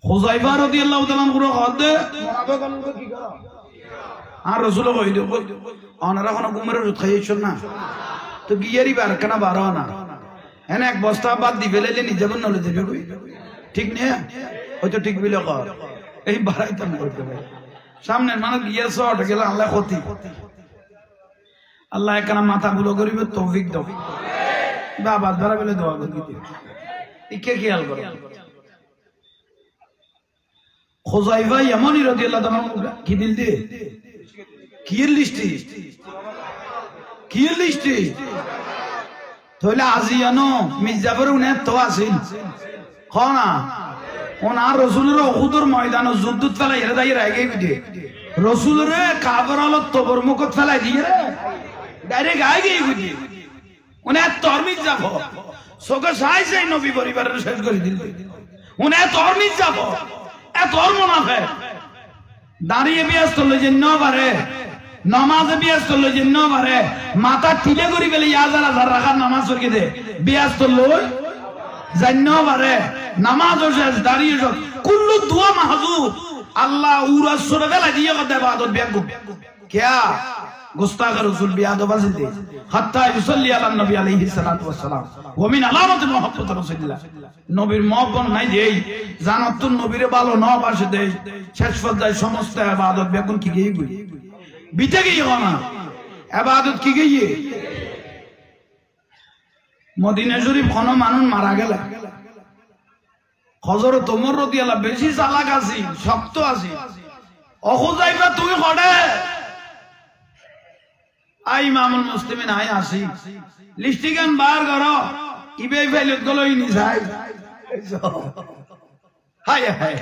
Speaker 1: খুযাইফা রাদিয়াল্লাহু তাআলা পুরো হদে মুনাফিক গুলোকে কি করো আর রসুল কই দেব ওনারা কোনো ঘুমের ওষুধ খাইয়েছ না তো গিয়ারি বার কেনা বারো না এনে এক বস্তা বাদ দি ফেলে নিজে নলে দেবে কই ঠিক নেই হয়তো ঠিক বিলে কর এই বাড়াইতাম করতে পারে সামনের মানুষ গিয়ে শর্ট গেলে আল্লাহ ক্ষতি আল্লাহ একখানা মাথা গুলো করিবে তৌফিক দাও বাবা ধরা বেলে দোয়া করি কে খেয়াল করে খুজাইফা ইয়ামানি রাদিয়াল্লাহু তাআলা কি দিল দে কি লিস্টি তাহলে আজিয়ানো মির্জাফর উনি তো আসিল খনা ওনার রসুলের উহুদের ময়দানে যুদ্ধ ফেলাই এরা দাঁড়িয়ে রাগে বিদে রসুলের কাবর আলো তবর মুখত ফেলাই দিয়ে ডাইরেক্ট আগে গিয়ে বিদে উনি তরমিজ যাব চোখে সাই সাই নবী পরিবারের শেষ করে দিল উনি তরমিজ যাব এত মুনাফিক দাঁড়িয়ে বিয়াস করলে যে ন পারে নামাজে বিয়াস করলে যে ন পারে মাথা টিলে করি বেলে হাজার হাজার রাখার নামাজ সরকে দে বিয়াস করলো জান্য পারে নামাজ শেষ দাঁড়িয়ে কুল্লু দুয়া মাহজুব আল্লাহ উরাস সরে ফেলা দিয়ে কথা ইবাদত বিয়াকুব क्या गुस्ताख रसूल बियादब दे हत्ता युसल्ली अला नबी अलैहि सल्लतु वस्सलाम व मिन अलामत मोहब्बत रसूलिल्लाह নবীর মহব্বত নাই দেই জানাত নবীরে ভালো না বাসে দেই শেষ পর্যায়ে সমস্ত ইবাদত বেগুন কি গই বিতে গই না ইবাদত কি গই মদিনা শরীফ কোন মানুষ মারা গেল হযরত ওমর রাদিয়াল্লাহু বেশি চালাক আছে শক্ত আছে অখুজাইফা তুই কড়ে আই ইমামুল মুসলিমিন আই আসি লিস্টিগান বার করো ইবে ফেলত গলই নি যাই হায় হায়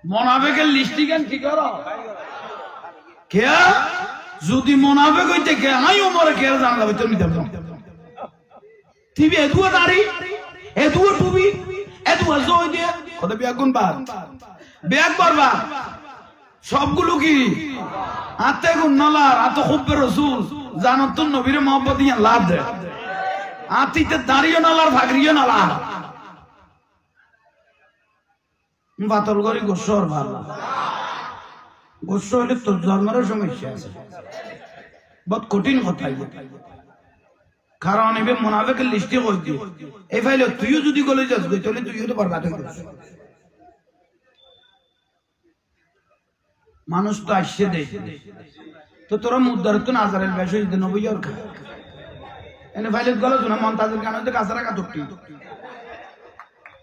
Speaker 1: মুনাফিকের লিস্টিগান কি করো কে যদি মুনাফিক হইতে কে আই ওমরে কে জানলা হইতো নি দেব তিবে এদুয়া দাড়ি এদুয়া টুবি এদুয়া জয় দে কত বিয়াগুন বার বিয়াক বারবার সবগুলো কি আতে গুণ নলার আত খুব্বে রসুল জানত নবীর মহব্বত দিয়ে লাভ দেয় আতিতে দাঁড়িয়ে নলার ভাগরিয়ে নলার বাতল করি গোসর ভালো গোস হইলে তোর জন্মের সমস্যা আছে বহুত কঠিন কথা কারণ এবার মুনাফিকের লিস্টে কই দি এই ফাইলে তুইও যদি গলে যাস তাহলে তুইও তো বরবাদ হয়ে যাস মানুষ তো আসছে দে তো তোরা মুদ্দার তো নাজারের বেশ হইতে নবী আর খা এনে ফাইলে গলে না মন্তাজের কানে তো কাছরা কা টুকটি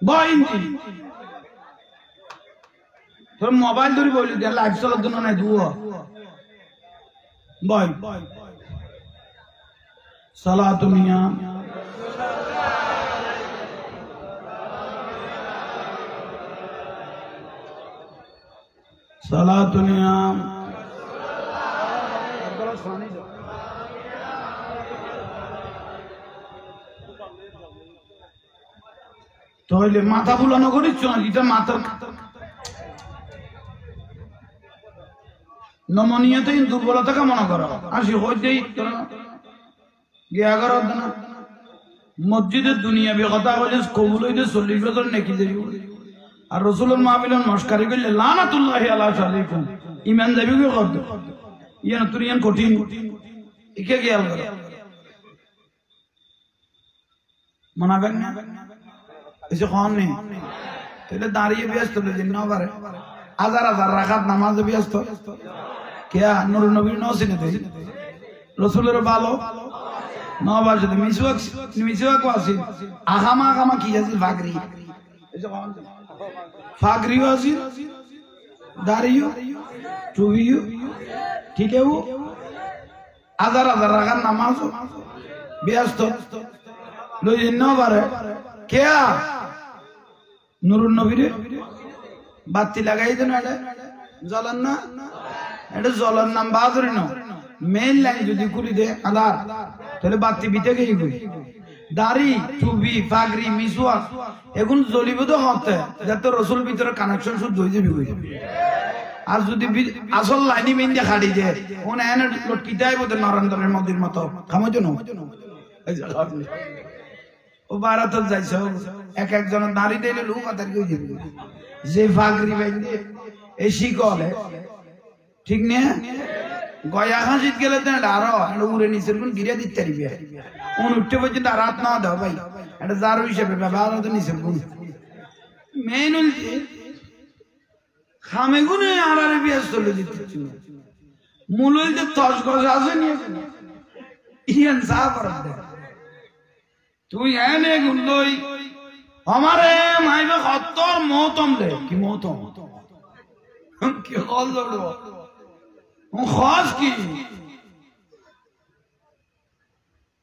Speaker 1: বইন্তি তোর মোবাইল ধরে বলি দে লাইভ চলার জন্য নাই দুও বই সালাতু মিয়া সালাতু নিয়াম তাহলে মাথা বুলানো করিস না এটা মাথার নমনীয়তে দুর্বলতা কামনা করো আসি হইতেই গিয়া করো না মসজিদের দুনিয়াবি কথা বলে কবুল হইতে 40 বছর নেকি দেবি আর রাসূলুল্লাহ মাহফিলের মস্কারি করলে লানাতুল্লাহি আলা শারিকুম ঈমান দেবি কি কর ইয়ান তুরিয়ান কঠিন একে খেয়াল করো মনাবেন না এসে কোন নেই তাহলে দাঁড়িয়ে ব্যস্ত দিন না পারে হাজার হাজার রাকাত নামাজে ব্যস্ত কে নূর নবীর নসিনে দেই রাসূলের ভালো নবাজ মিসওয়াক আছে আগামা কি আছে ফাগরি এসে কোন ফাগরিও আছে দাড়িও টুবিও ঠিকও হাজার হাজার রাকাত নামাজ ব্যস্ত লইন না পারে কে নূরুন নবীর বাতি লাগাই দেন এটা জ্বলান না এটা জ্বলার নাম বাহাদুরি না মেইন লাইন যদি খুলি দে আধার তাহলে বাতি বিতে গিয়ে গই দাড়ি টুবি পাগড়ি মিসওয়াক এগুলো জ্বলিব তো হতে যাতে রাসূল ভিতরে কানেকশন শুদ্ধ হয়ে যাবে আর যদি আসল লাইনি মেইন দিয়ে খাড়ি দে কোন এনে লটকিটাই বতে নরেন্দ্রের মন্দির মতো খামো জন্য ও ভারত যাইছ এক একজন নারী দিলে লোক কথা কই দিবে যে ফাগরি বাইন্দে এই শিকলে ঠিক না গয়া হাসিত গেলে তো আরো উড়ে নিচের কোন গিরে দিতে পারবি উঠতে পর্যন্ত রাত না দাও ভাই এটা যার হিসেবে ব্যবহার হতো নিচের কোন মেন হচ্ছে খামে গুনে আর বিয়াস চলে দিতে মূল হইতে তস গজ আছে নিয়ে ইয়ান যা করে তুই এনে গুন্দই আমারে মাইবে কতর মতম দে কি মতম কি হল দড়ো খাস কি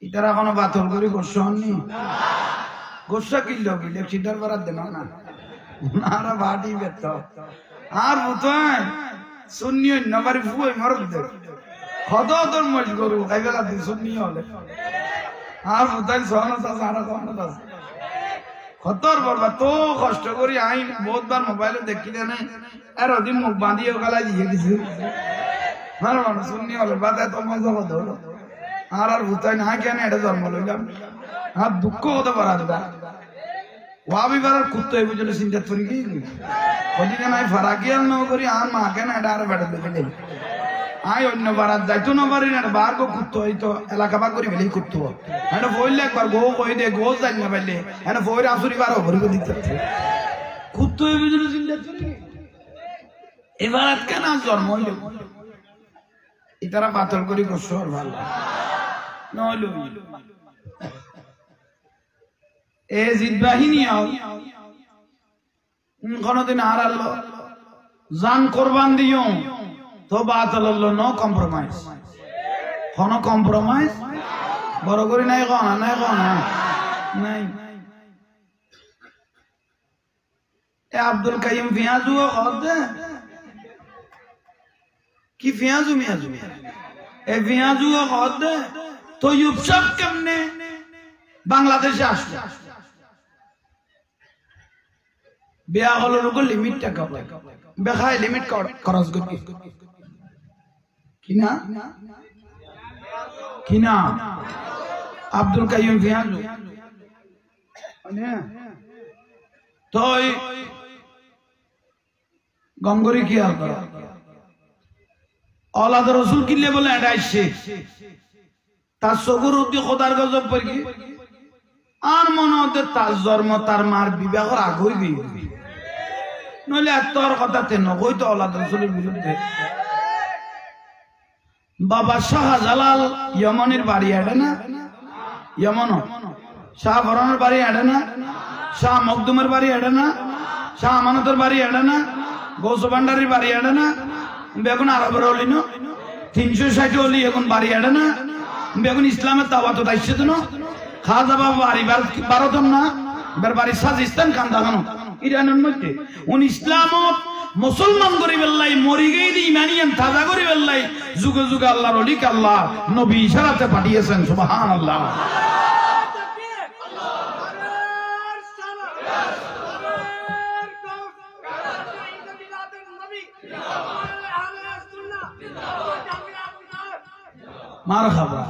Speaker 1: ইতারা কোনো বাতল করি গোসা হননি গোসা কিনল কিনলে সিদ্ধার করার দেন না আর বাটি বেত আর বুঝায় শুনি নবারি ফুয়ে মরদ দে কত তোর মজ গরু খাইবেলা তুই শুনি হলে আর বুঝাই সহনতা সারা সহনতা কতর বরবা তো কষ্ট করি আই বহুতবার মোবাইলে দেখি দেনে আর ওদিন মুখ বাঁধিয়ে গলায় দিয়ে দিছি আর মানুষ শুনি হলে বাতায় তো মজা হতো আর বুঝাই না কেন এটা জন্ম লইলাম আর দুঃখ হতে পারার দা ওয়াবিবার কুত্তো এই বুঝলে চিন্তা করি কি ওদিকে নাই ফারাকিয়াল ন করি আর মা কেন এটা আর বেড়া দেখে নেই আই অন্য বারাত যাইতো না পারি না বার গো কুত্তো হইতো এলাকা বা করি বেলেই কুত্তো এটা বললে একবার গো কই দে গো যাই না পাইলে এটা বইরে আসুরি বারো ভরি দিতে কুত্তো এই বুঝলে চিন্তা করি এবার কেন জন্ম হইল ইতারা পাথর করি গোসর ভালো নইল এ জিদ বাহিনী কোনদিন আর আল্লাহ জান কোরবান দিও তো বাতিল হলো নো কম্প্রোমাইজ কোন কম্প্রোমাইজ বড় করি নাই কোন নাই এ আব্দুল কাইয়ুম ফিয়াজু কদ কি ফিয়াজু মিয়াজু এ ফিয়াজু কদ তো ইউসব কেমনে বাংলাদেশে আসলো বিয়া হলোর উপর লিমিট টাকা বেখায় লিমিট খরচ করবি কিনা আব্দুল কাইয়ুম ফিয়াজু তো গঙ্গরি কি হাল করা औलाद रसूल किल्ले बोले अडाइशे तार सगुर उद्दी खोदार गजब पर की आन मनो होते तार जन्म तार मार विवाह और आग होई गई नले अत्तर कथा ते नगोई तो औलाद रसूलेर बिरुद्धे बाबा शाहजालाल यमनेर बाड़ी आडे ना यमन शाह फरानेर बाड़ी आडे ना शाह मखदुमेर बाड़ी आडे ना शाह अमानतेर बाड़ी आडे ना गौस भांडारीर बाड़ी आडे ना বেগুন আরবের হলি না 360 হলি এখন বাড়ি আড়ে না বেগুন ইসলামের দাওয়াত দাইছে তো না খাজা বাবা বাড়ি ভারতন না বের বাড়ি সাজিস্তান খান দাগানো ইরানের মধ্যে উন ইসলামত মুসলমান করি বেল্লাই মরি গই দি ইমানিয়ান তাজা করি বেল্লাই যুগে যুগে আল্লাহর ওলি কে আল্লাহ নবী ইশারাতে পাঠিয়েছেন সুবহানাল্লাহ मार खाबा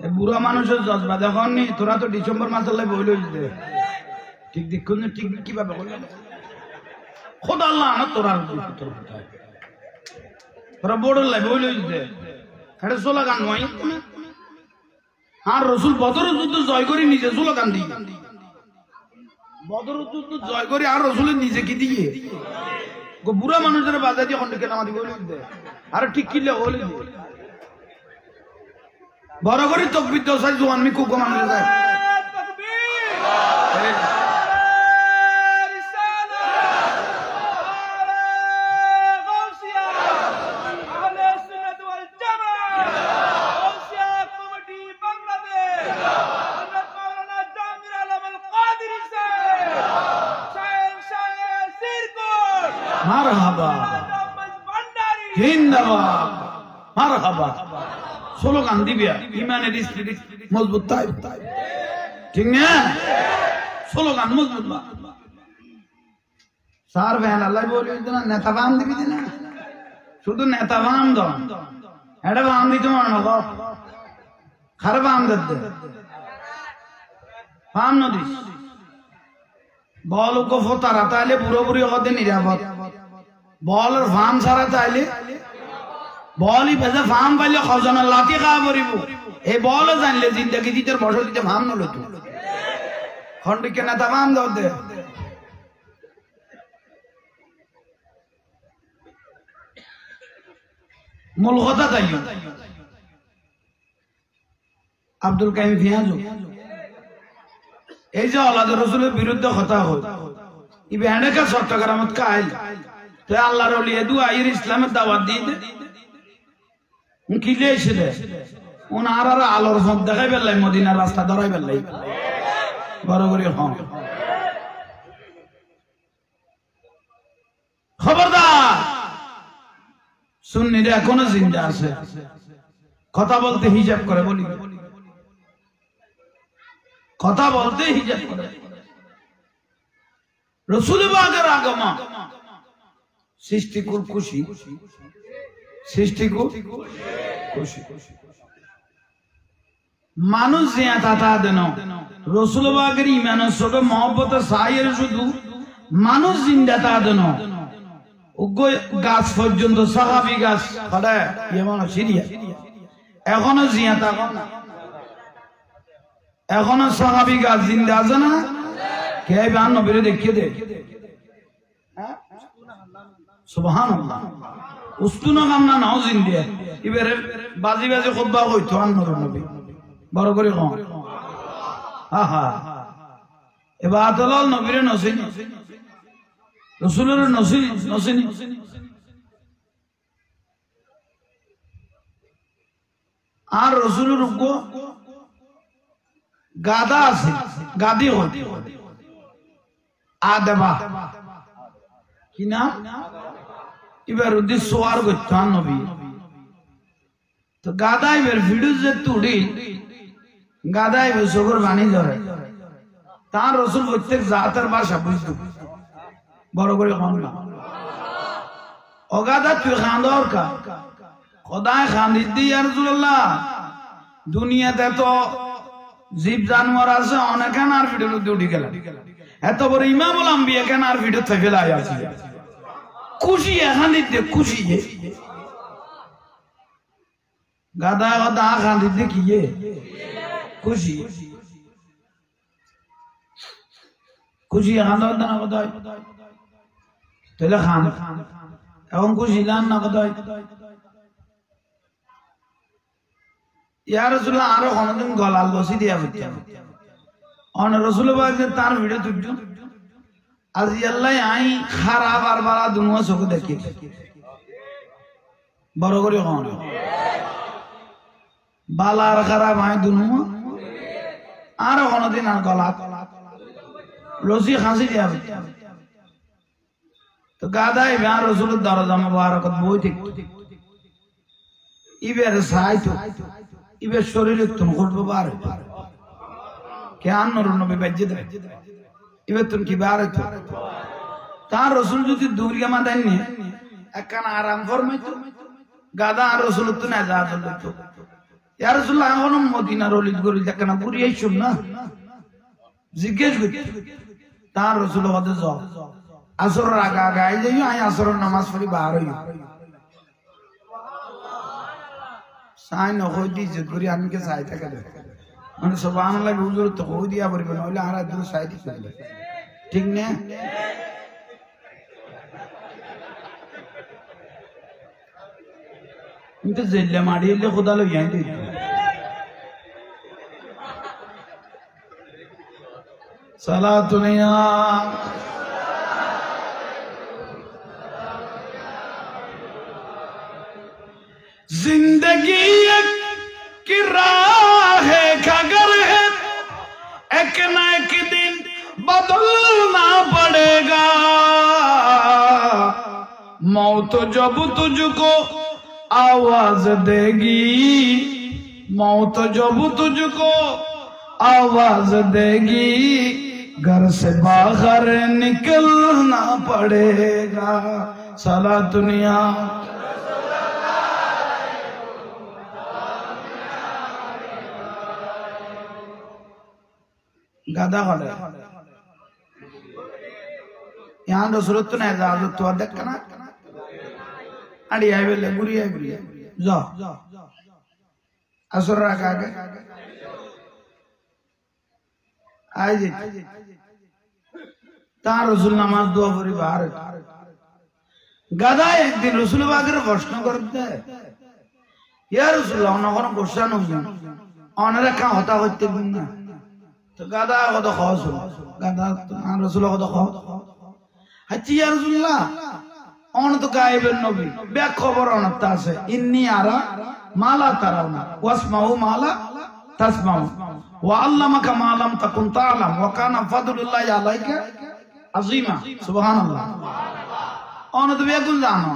Speaker 1: ए बुरा মানুষের জজবা যখন নি তোরা তো ডিসেম্বর মাসে লাই বইল হইছে ঠিক দেখো না ঠিক কিভাবে বললেন খোদা আল্লাহ না তোরা তোর কথা তোরা বড় লাই বইল হইছে এটা স্লোগান নয় আর রাসূল বদর যুদ্ধ জয় করে নিজে স্লোগান দি বদর যুদ্ধ জয় করে আর রাসূলের নিজে কি দিয়ে গো বুরা মানুষের বাধা দিয়ে কোন কেন আমাদের বইল হইছে আর ঠিক কিলে হইল বড় করে তকবীর দাও সাই জওয়ান মি কুকো মানুষ যায় তাকবীর রিসালা গাউসিয়া আহলে সুন্নাত ওয়াল জামাত গাউসিয়া কমিটি বাংলাদেশ হযরত মাওলানা জামির আলম আল কাদেরী সাহেব শায়েখ সিরকুট মারহাবা জিন্দাবাদ মারহাবা স্লোগান দিবে ইমানের স্পিরিট মজবুত তাই ঠিক না স্লোগান মজবুত বা সার ভ্যান আল্লাহ বলি না নেতা বাম দিবি না শুধু নেতা বাম দাও এটা বাম দিতে মনে না গো খারাপ বাম দিতে বাম নদী বল কো ফতারা তাইলে পুরোপুরি হতে নিরাপদ বল বাম ছাড়া তাইলে বলি বেজে ফাম পাইলে খজনের লাঠি খাওয়া পড়িব এই বল জানলে জিন্দগি দিতে বসে দিতে ফাম নলো তো খন্ডিকে নেতা ফাম দাও দে মূল কথা তাই আব্দুল কাইম ফিয়াজু এই যে আল্লাহ রসুলের বিরুদ্ধে কথা হল ইবে হেঁড়ে চট্টগ্রামত কাইল তো আল্লাহর ওলি এদু আইর ইসলামের দাওয়াত দিয়ে কিলে এসেছে ওনার আর আলোর সব দেখাই পেলাই মদিনার রাস্তা ধরাই পেলাই বড় করে খবরদার সুন্নিরা এখনো জিন্দা আছে কথা বলতে হিজাব করে বলি কথা বলতে হিজাব করে রসুল পাকের আগমন সৃষ্টিকুল খুশি সৃষ্টিকুল খুশি মানুষ জিয়া তাতা দেন রসুল পাকের ইমানের সবে মহব্বত সাইয়ের শুধু মানুষ জিন্দা তা দেন গাছ পর্যন্ত সাহাবি গাছ সিরিয়া এখনো জিয়া তা এখনো সাহাবি গাছ জিন্দা আছে না কে নবীরে দেখিয়ে দে সুবহানাল্লাহ উস্তুনা কামনা নাও জিন্দা এবারে বাজি বাজি খুতবা কইতো আন্নর নবী বড় করে কম আহা এবার দলাল নবীরে নসিন রসুলের নসিন আর রসুলের গাদা আছে গাদি হতে আদেবা কি নাম এবার উদ্দেশ্য সোয়ার করতাম নবী তো গাদা এবার ভিডিও যে তুড়ি গাদা এবার সবর বাণী ধরে তার রসুল প্রত্যেক জাতের ভাষা বুঝতো বড় করে অগাদা তুই খান্দর কা খোদায় খান্দিত দি ইয়া রাসূলুল্লাহ দুনিয়াতে তো জীব জানোয়ার আছে অনেকে আর ভিডিওর উঠে গেল এত বড় ইমামুল আম্বিয়া কেন আর ভিডিও থেকে লাই আছে খুশি খান্দিত দে খুশি গাদা গাদা খান্দিত দে কি খুশি খুশি খান্দর না কোথায় তাহলে খান এখন খুশি লান না কোথায় ইয়া রাসূলুল্লাহ আরো কোনদিন গলাল বসি দিয়া হইতাম অন রাসূলুল্লাহ তার ভিডিও তুলছো আজ আল্লাহ আই খারাপ আর বালা দুনিয়া চোখ দেখি বড় করে কোন বালা আর খারাপ আই দুনিয়া আর কোনদিন আর গলা লসি খাসি দিয়া হইতাম তো গাদাই ভার রসুলের দরজা মুবারকত বই ঠিক ইবের সাইতো ইবের শরীরে তুমি করবে বার কে আন্নর নবী বাজ্জে দে ইবে তুমি কি বার হইতো তার রসুল যদি দুর্গা মা দেননি একখানা আরাম ফরমাইতো গাদা আর রসুল তো না যা হইতো ইয়া রাসূলুল্লাহ এখন মদিনার অলিদ গলি একখানা বুড়ি আইছুন না জিজ্ঞেস করতে তার রসুল হতে যাও আসর আগা আগা আই যাই আই আসর নামাজ পড়ি বার হই সাই নকই দি যে করি আনকে সাই থাকে মানে সুবহানাল্লাহ হুজুর তো কই দিয়া পড়বে নইলে আর একদম সাই দি চলে ঠিক না কিন্তু জেলে মারিলে খোদা লই যাই দি সালাতুনিয়া जिंदगी एक की राह है खगर है एक न एक दिन बदलना पड़ेगा मौत जब तुझको आवाज देगी मौत जब तुझको आवाज देगी घर से बाहर निकलना पड़ेगा साला दुनिया गादा खड़े यहाँ तो सूरत तो नहीं जादू तो अधक करना अड़ी आई बेले बुरी आई बुरी যাও আসর রাখা আগে আয় যে তার রসুল নামাজ দোয়া করি বার গাদা একদিন রসুল বাগের প্রশ্ন করতে ইয়া রসুল্লাহ অন্য গোসা নই অনেরা কা হতা করতে না তো গাদা কত খস গাদা রসুল কত খস আচ্ছা ইয়া রসুল্লাহ অন তো গায়েবের নবী ব্যাক খবর অনতা আছে ইন্নি আরা মালা তারাউনা ওয়াসমাউ মালা তাসমাউ ওয়া আল্লামাকা মা লাম তাকুন তাআলাম ওয়া কানা ফাদলুল্লাহি আলাইকা আযীমা সুবহানাল্লাহ অন তো বেগুন জানো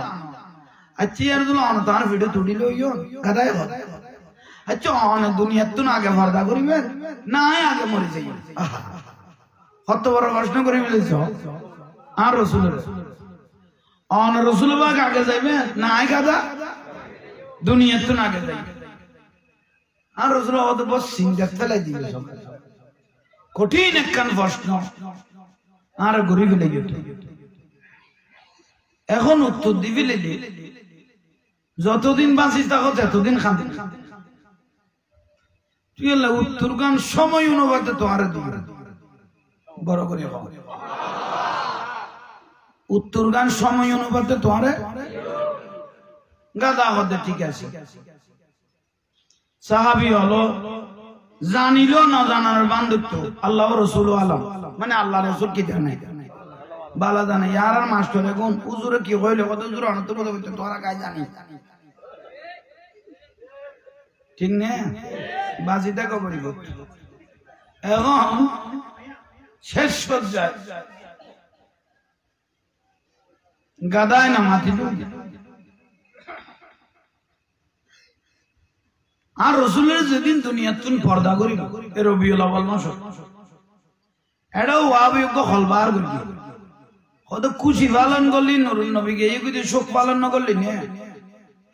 Speaker 1: আচ্ছা ইয়ার দুলা অন তার ভিডিও তুলি লইও গাদায় হয় আচ্ছা অন দুনিয়া তুন আগে পর্দা করিবে না আগে মরে যাই কত বড় প্রশ্ন করি বলেছ আর রাসূলের অন রাসূল বাগ আগে যাইবে না আই গাদা দুনিয়া তুন আগে যাইবে আর রাসূল অত বস সিঙ্গার ফেলাই দিবে সব কঠিন একখান প্রশ্ন আর ঘুরি ফেলে গেছে এখন উত্তর দিবি লেলি যতদিন বাঁচিস থাকো ততদিন খান্তি তুই উত্তর গান সময় অনুপাতে তোমার বড় করে উত্তর গান সময় অনুপাতে তোমার গাদা হতে ঠিক আছে সাহাবি হলো জানিল না জানার বান্ধব আল্লাহ রসুল আলম মানে আল্লাহ রসুল কি জানে বালা জানে ইয়ার আর মাস্টার এখন উজুরে কি হইলে কত উজুর অনত কথা বলতে তোরা কাজ জানি ঠিক না বাজিটা কবরি করতে এখন শেষ পর্যায়ে গাদায় না মাটি আর রসুলের যেদিন দুনিয়া তুন পর্দা করিল এ রবিউল আউয়াল মাস এটাও ওয়াবিয়োগ্য হলবার করি কত খুশি পালন করলি নুরুল নবীকে এই কিন্তু শোক পালন না করলি না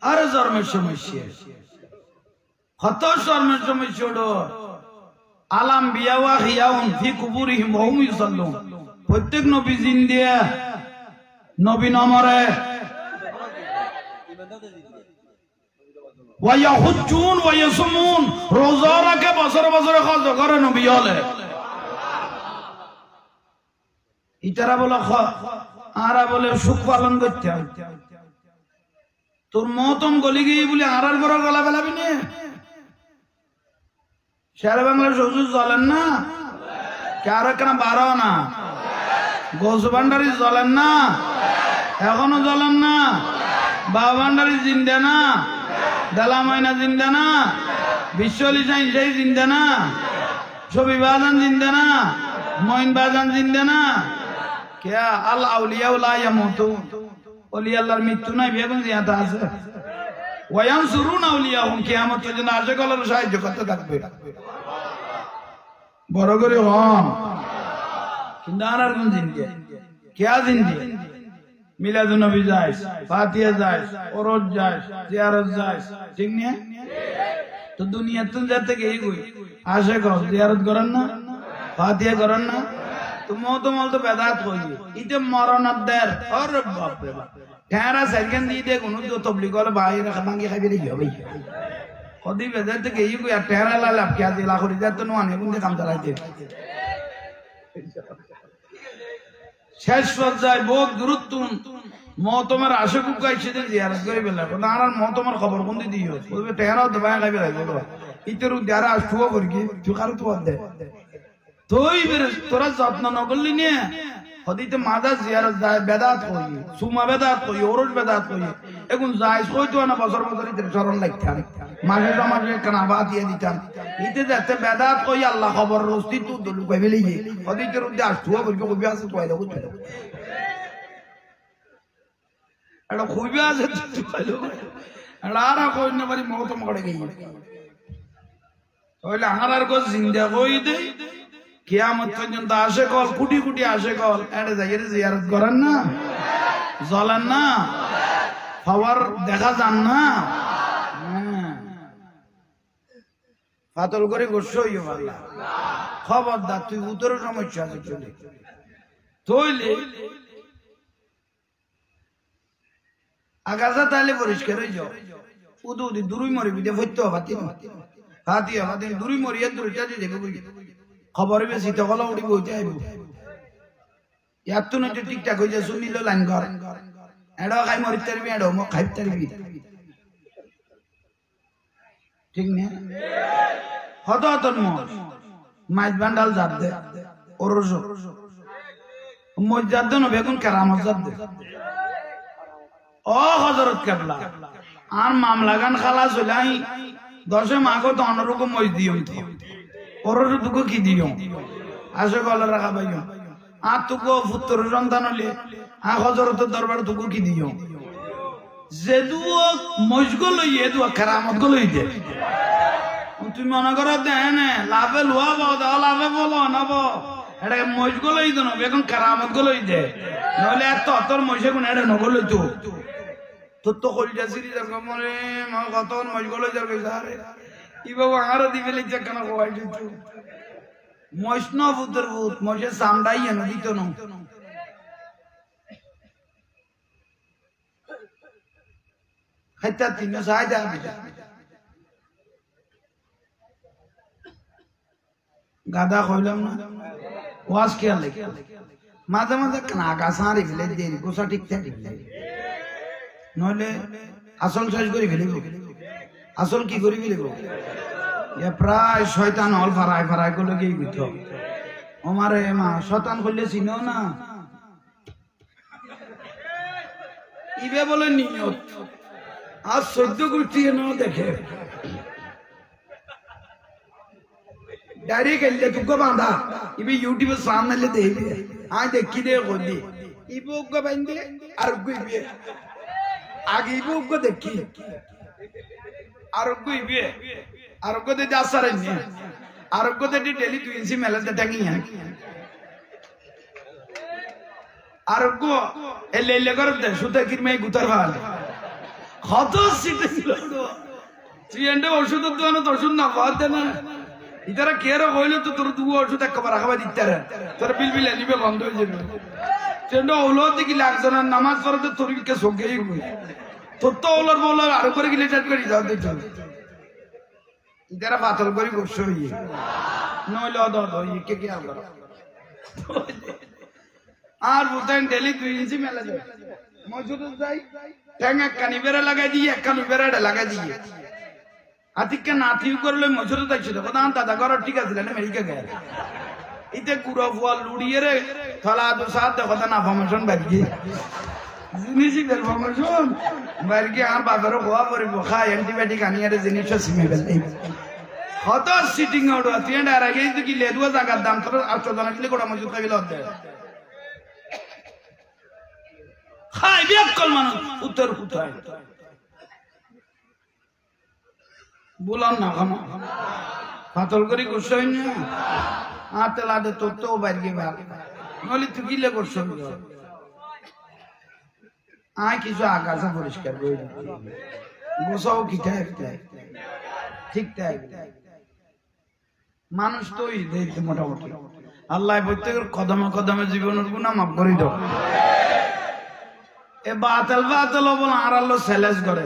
Speaker 1: আরে জন্মের সমস্যা কত জন্মের সমস্যা ওটা আলাম বিয়া ওয়া হিয়াউন ফি কুবুরিহিম ওয়া হুম ইউসাল্লুন প্রত্যেক নবী জিন্দিয়া নবী নমরে ওয়া ইয়াহুজ্জুন ওয়া ইয়াসুমুন রোজা রাখে বছর বছর খরচ করে নবী হলে ইতারা বলে আরা বলে সুখ পালন করতে তোর মতম গলি গিয়ে বলে আরার বড় গলা বেলাবি নে শের বাংলার শ্বশুর জ্বলেন না কারো কেন বারো না গোস ভান্ডারি জ্বলেন না এখনো জ্বলেন না বাবা ভান্ডারি জিন্দে না দালা ময়না জিন্দে না বিশ্বলি সাইন জিন্দে না ছবি বাজান জিন্দে না মইন বাজান জিন্দে না क्या अल औलिया ला यमूतु औलिया अल्लाहर मृत्यु নাই বেগুন জিয়াতা আছে ওয়ায়ানসুরুন আউলিয়াহুম কিয়ামত পর্যন্ত আশিকদের সাহায্য করতে থাকবে বড় করে হন কিন্দার কোন জিন্দে क्या জিন্দে মিলাদুন নবী যায় ফাতিহা যায় ওরজ যায় জিয়ারত যায় ঠিক না তো দুনিয়া তুন যেতে গই আশিক জিয়ারত করেন না ফাতিহা করেন না तो मोहतमल तो बेदात होई इते मरणत देर और बाप रे बाप ठहरा सेकंड दी दे कोनो जो तबलीग वाले भाई रे खमांगे खाबी रे भाई कदी बेदात के ये को यार ठहरा ला लब क्या दिला खरी दे तो नवाने बुंदे काम चलाते শেষ পর্যায়ে বহুত গুরুত্ব মোহতমের আশিক কাইছে দে জিয়ারত করে বেলা কোনার মোহতমের খবর কোন দি দিও বলবে ठहराও তো ভাই খাবি রে বলো ইতেরু যারা আসুও করি তুই কারো তো দে তোই তোরা যত্ন নগলি নে হদিতে মাদা জিয়ারত যায় বেদাত হই সুমা বেদাত হই ওরজ বেদাত হই এখন যাই কই তো না বছর বছর ইতে চরণ লাগতাম মাঝে মাঝে কানা বাদ দিয়ে দিতাম ইতে যেতে বেদাত কই আল্লাহ খবর রস্তি তু দলু কই বেলি হদিতে রুদে আসুয়া বলবো কই আছে কই দাও এটা কই আছে আড়া কই না বাড়ি মহতম করে গই তাহলে আনার গো জিন্দা কই দে কিয়ামত পর্যন্ত আসে কল কোটি কোটি আসে কল এড়ে যাইয়ে জিয়ারত করেন না জ্বলেন না পাওয়ার দেখা যান না পাতল করে গোসো হইও আল্লাহ খবরদার তুই উত্তর সমস্যা আছে চলে তইলে আগাছা তাহলে পরিষ্কার হয়ে যাও উদু উদি দুরুই মরি বিদে হইতো হাতিয়া হাতি দুরুই মরি এর দুরুটা দিয়ে দেখো খবর বেশি তো গলা উড়ি বইতে আইব এত না ঠিকঠাক হয়ে যায় শুনিল লাইন ঘর এডো খাই মরি তারবি এডো মো খাই তারবি ঠিক না হত হত মাইজ বান্ডাল জাত দে ওরজ মজ্জাদ ন বেগুন কারামত জাত দে ও হযরত কেবলা আর মামলা গান খালাস হলাই 10 মাগো তো অন্যরকম মজ দিও ওরজ দুকো কি দিও আসে গলা রাখা ভাইও আর তুকো পুত্র সন্তান হলে আ হযরত দরবার তুকো কি দিও যেদুও মজগো লইয়ে দুয়া কারামত গো লই দে তুমি মনে করো দেন লাভে লোয়া বাও দাও লাভে বলো নাবো এটাকে মজগো লই দো না বেগুন কারামত গো লই দে নলে এত তোর মজে গুণ এটা নগো লই তো তোর তো কলিটা সিরি যার মনে মা কত মজগো লই যার কইছা আরে ই বাবা আর দিবে লে কেন কই দিত মজন পুত্র ভূত মজে সামডাই এনে দিত না খাইতা তিন সাইদা গাদা কইলাম না ওয়াজ কে লাগে মাঝে মাঝে কানাকা সারি ফেলে দেরি গোসা ঠিক ঠিক নইলে আসল শেষ করে ফেলিব আসল কি করি ফেলিব এ প্রায় শয়তান হল ফারাই ফারাই করে গিয়ে গিত আমারে মা শয়তান কইলে চিনো না ইবে বলে নিয়ত আজ 14 গুটি ন দেখে डायरेक्ट ले तुको बांधा इबे यूट्यूब सामने ले दे आ देखी दे गोदी इबो को बंदे और गुइबे आगे इबो को देखी और गुइबे और को दे जा सरन्ने और को दे डेली तू इनसी मेला दे टंगी है और को ले कर दे सुते किर में गुतर वाल खतो सीटे लो তুই এন্ডে ওষুধ দোনো তো ওষুধ না বাদ না ইতারা কেরো কইলে তো তোর দুগো ওষুধ একবার রাখবা দিতারে তোর বিলবিল নিবে বন্ধ হয়ে যাবে তেন্ড ওলর দিকে লাগছ না নামাজ পড়তে তোর কে সঙ্গেই কই তোর তো ওলর বলার আর করে গিলে চাট করে দাও দিত ইতারা পাতল করি বসে হই নইলে অদ অদ হই কে কি আবার আর বুতেন ডেলি 2 ইঞ্চি মেলা যায় মজুদ যাই ঠ্যাং এক কানি বেরা লাগাই দিয়ে এক কানি বেরাটা লাগাই দিয়ে আতিকে নাতি করলে মজুদ যাইছিল কথা দাদা ঘর ঠিক আছে না আমেরিকা গেল ইতে গুড়া ফুয়া লুড়িয়ে রে থালা তো সাথে কথা না ফরমেশন বাড়ি জিনিসই বের ফরমেশন বাড়ি আর বাজারে গোয়া পড়িব খাই অ্যান্টিবায়োটিক আনিয়ে জিনিস সিমে বেলে কত সিটিং আউট আছে এন্ড আর আগে কি লেদুয়া জায়গার দাম তোর 800 টাকা কিলো গোড়া মজুদ খাইলে হতে খাই বিয়াকল মানুষ উত্তর কোথায় বলাম না কেন পাতল করি করছ না হাতে লাদে তোর তো বাইরে নলি তুই গিলে করছ আয় কিছু আকাশা পরিষ্কার করে গোসাও কি ঠিক মানুষ তো দেখতে মোটামুটি আল্লাহ প্রত্যেকের কদমে কদমে জীবনের গুণা মাফ করে দাও এ বাতাল বাতাল বল আর আল্লাহ সেলেস করে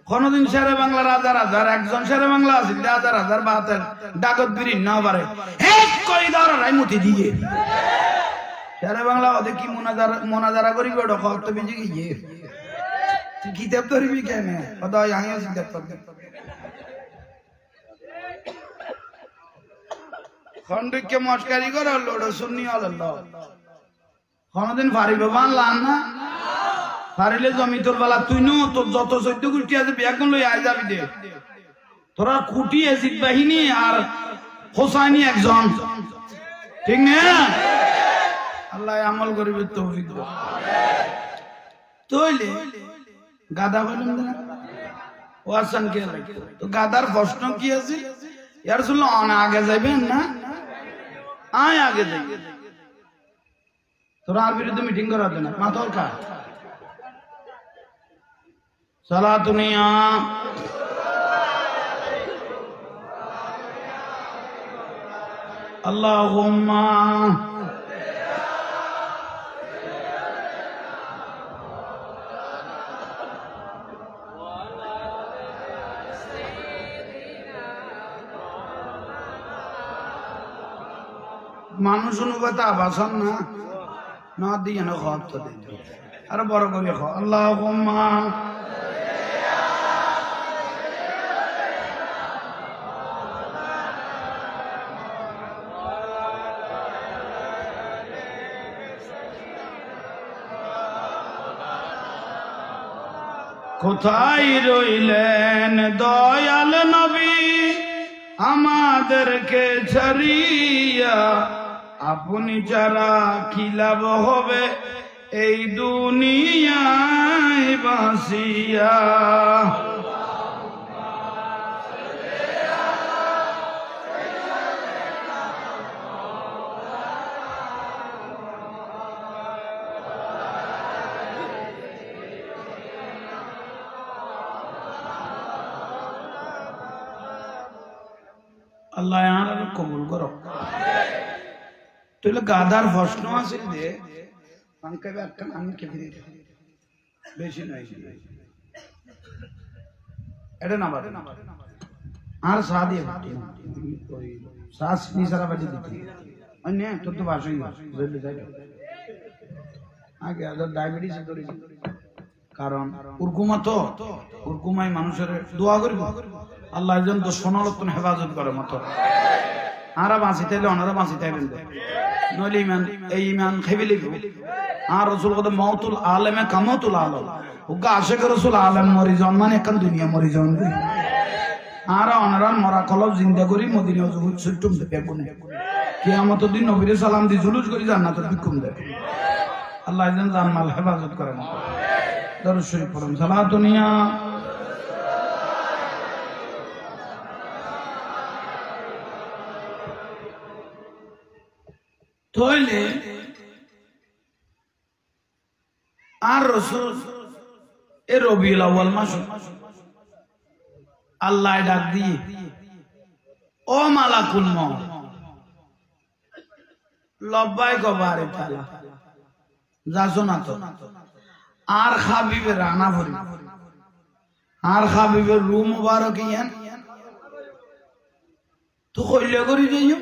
Speaker 1: কোনদিন শেরে বাংলা রাজার হাজার একজন শেরে বাংলা আছে হাজার হাজার বাতাল ডাকত বিরি না পারে এক কই ধর রাইমুতি দিয়ে শেরে বাংলা ওদে কি মোনাজারা করি বড় কত বিজি গিয়ে কিতাব তরিবি কেন ওদা আইয়া সিদ্ধাত করতে খন্ডকে মস্কারি করে লোড শুননি আল্লাহ কোনদিন পারিব বানলাম না পারিলে জমি তোর বেলা তুই নো তোর যত 14 গোষ্ঠী আছে বিয়াকন লই আই যাবি দে তোরা কুটি এজিদ বাহিনী আর হোসাইনি একজন ঠিক না আল্লাহ আমল করিবে তৌফিক দাও তইলে গাদা বলেন না ওয়াসান কে তো গাদার প্রশ্ন কি আছে ইয়া রাসূলুল্লাহ আগে যাবেন না আয় আগে যাই তোরা আর বিরুদ্ধে মিটিং করা হবে না মাথর কা সালাতুনিয়া আল্লাহুম্মা মানুষ অনুপাতে আবাসন না না দিয়ে না খাওয়ার তো দিতে আর বড় করে খাও আল্লাহুম্মা কোথায় রইলেন দয়াল নবী আমাদেরকে ছাড়িয়া আপনি ছাড়া কি লাভ হবে এই দুনিয়ায় বাসিয়া আল্লাহ আর কবুল করো তাহলে গাধার প্রশ্ন আছে যে পাঙ্কাবে একটা আমি কেটে দিই বেশি নাই এটা না বাদ আর সাদি ওই শ্বাস নিসারা বাজি দিতে অন্য তোর তো ভাষাই বুঝলে যাই আগে আদর ডায়াবেটিস ধরে কারণ উরকুমা তো উরকুমাই মানুষের দোয়া করব আল্লাহ একজন তো সোনারত্ন হেফাজত করে মতো আরা বাঁচি তাইলে ওনারা বাঁচি তাইবেন নইলে ইমান এই ইমান খেবি লিখব আর রসুল কত মৌতুল আলেমে কামতুল আলম উগা আশেখ রসুল আলেম মরি জন মানে এখন দুনিয়া মরি জন আর ওনারা মরা কলব জিন্দা করি মদিনা ছুট্টুম দেবে গুনে কিয়ামত দিন নবীর সালাম দি জুলুস করি জান্নাতের বিকুম দেবে আল্লাহ একজন জানমাল হেফাজত করেন দরুদ শরীফ পড়ুন সালাতুনিয়া তাহলে আর রসুল এ রবিউল আউয়াল মাস আল্লাহ ডাক দিয়ে ও মালাকুল মউত লব্বাইক বারে তাআলা যাছো না তো আর হাবিবের রানা ভরি আর হাবিবের রূহ মুবারক ইয়ান তো কইলে করি যাইও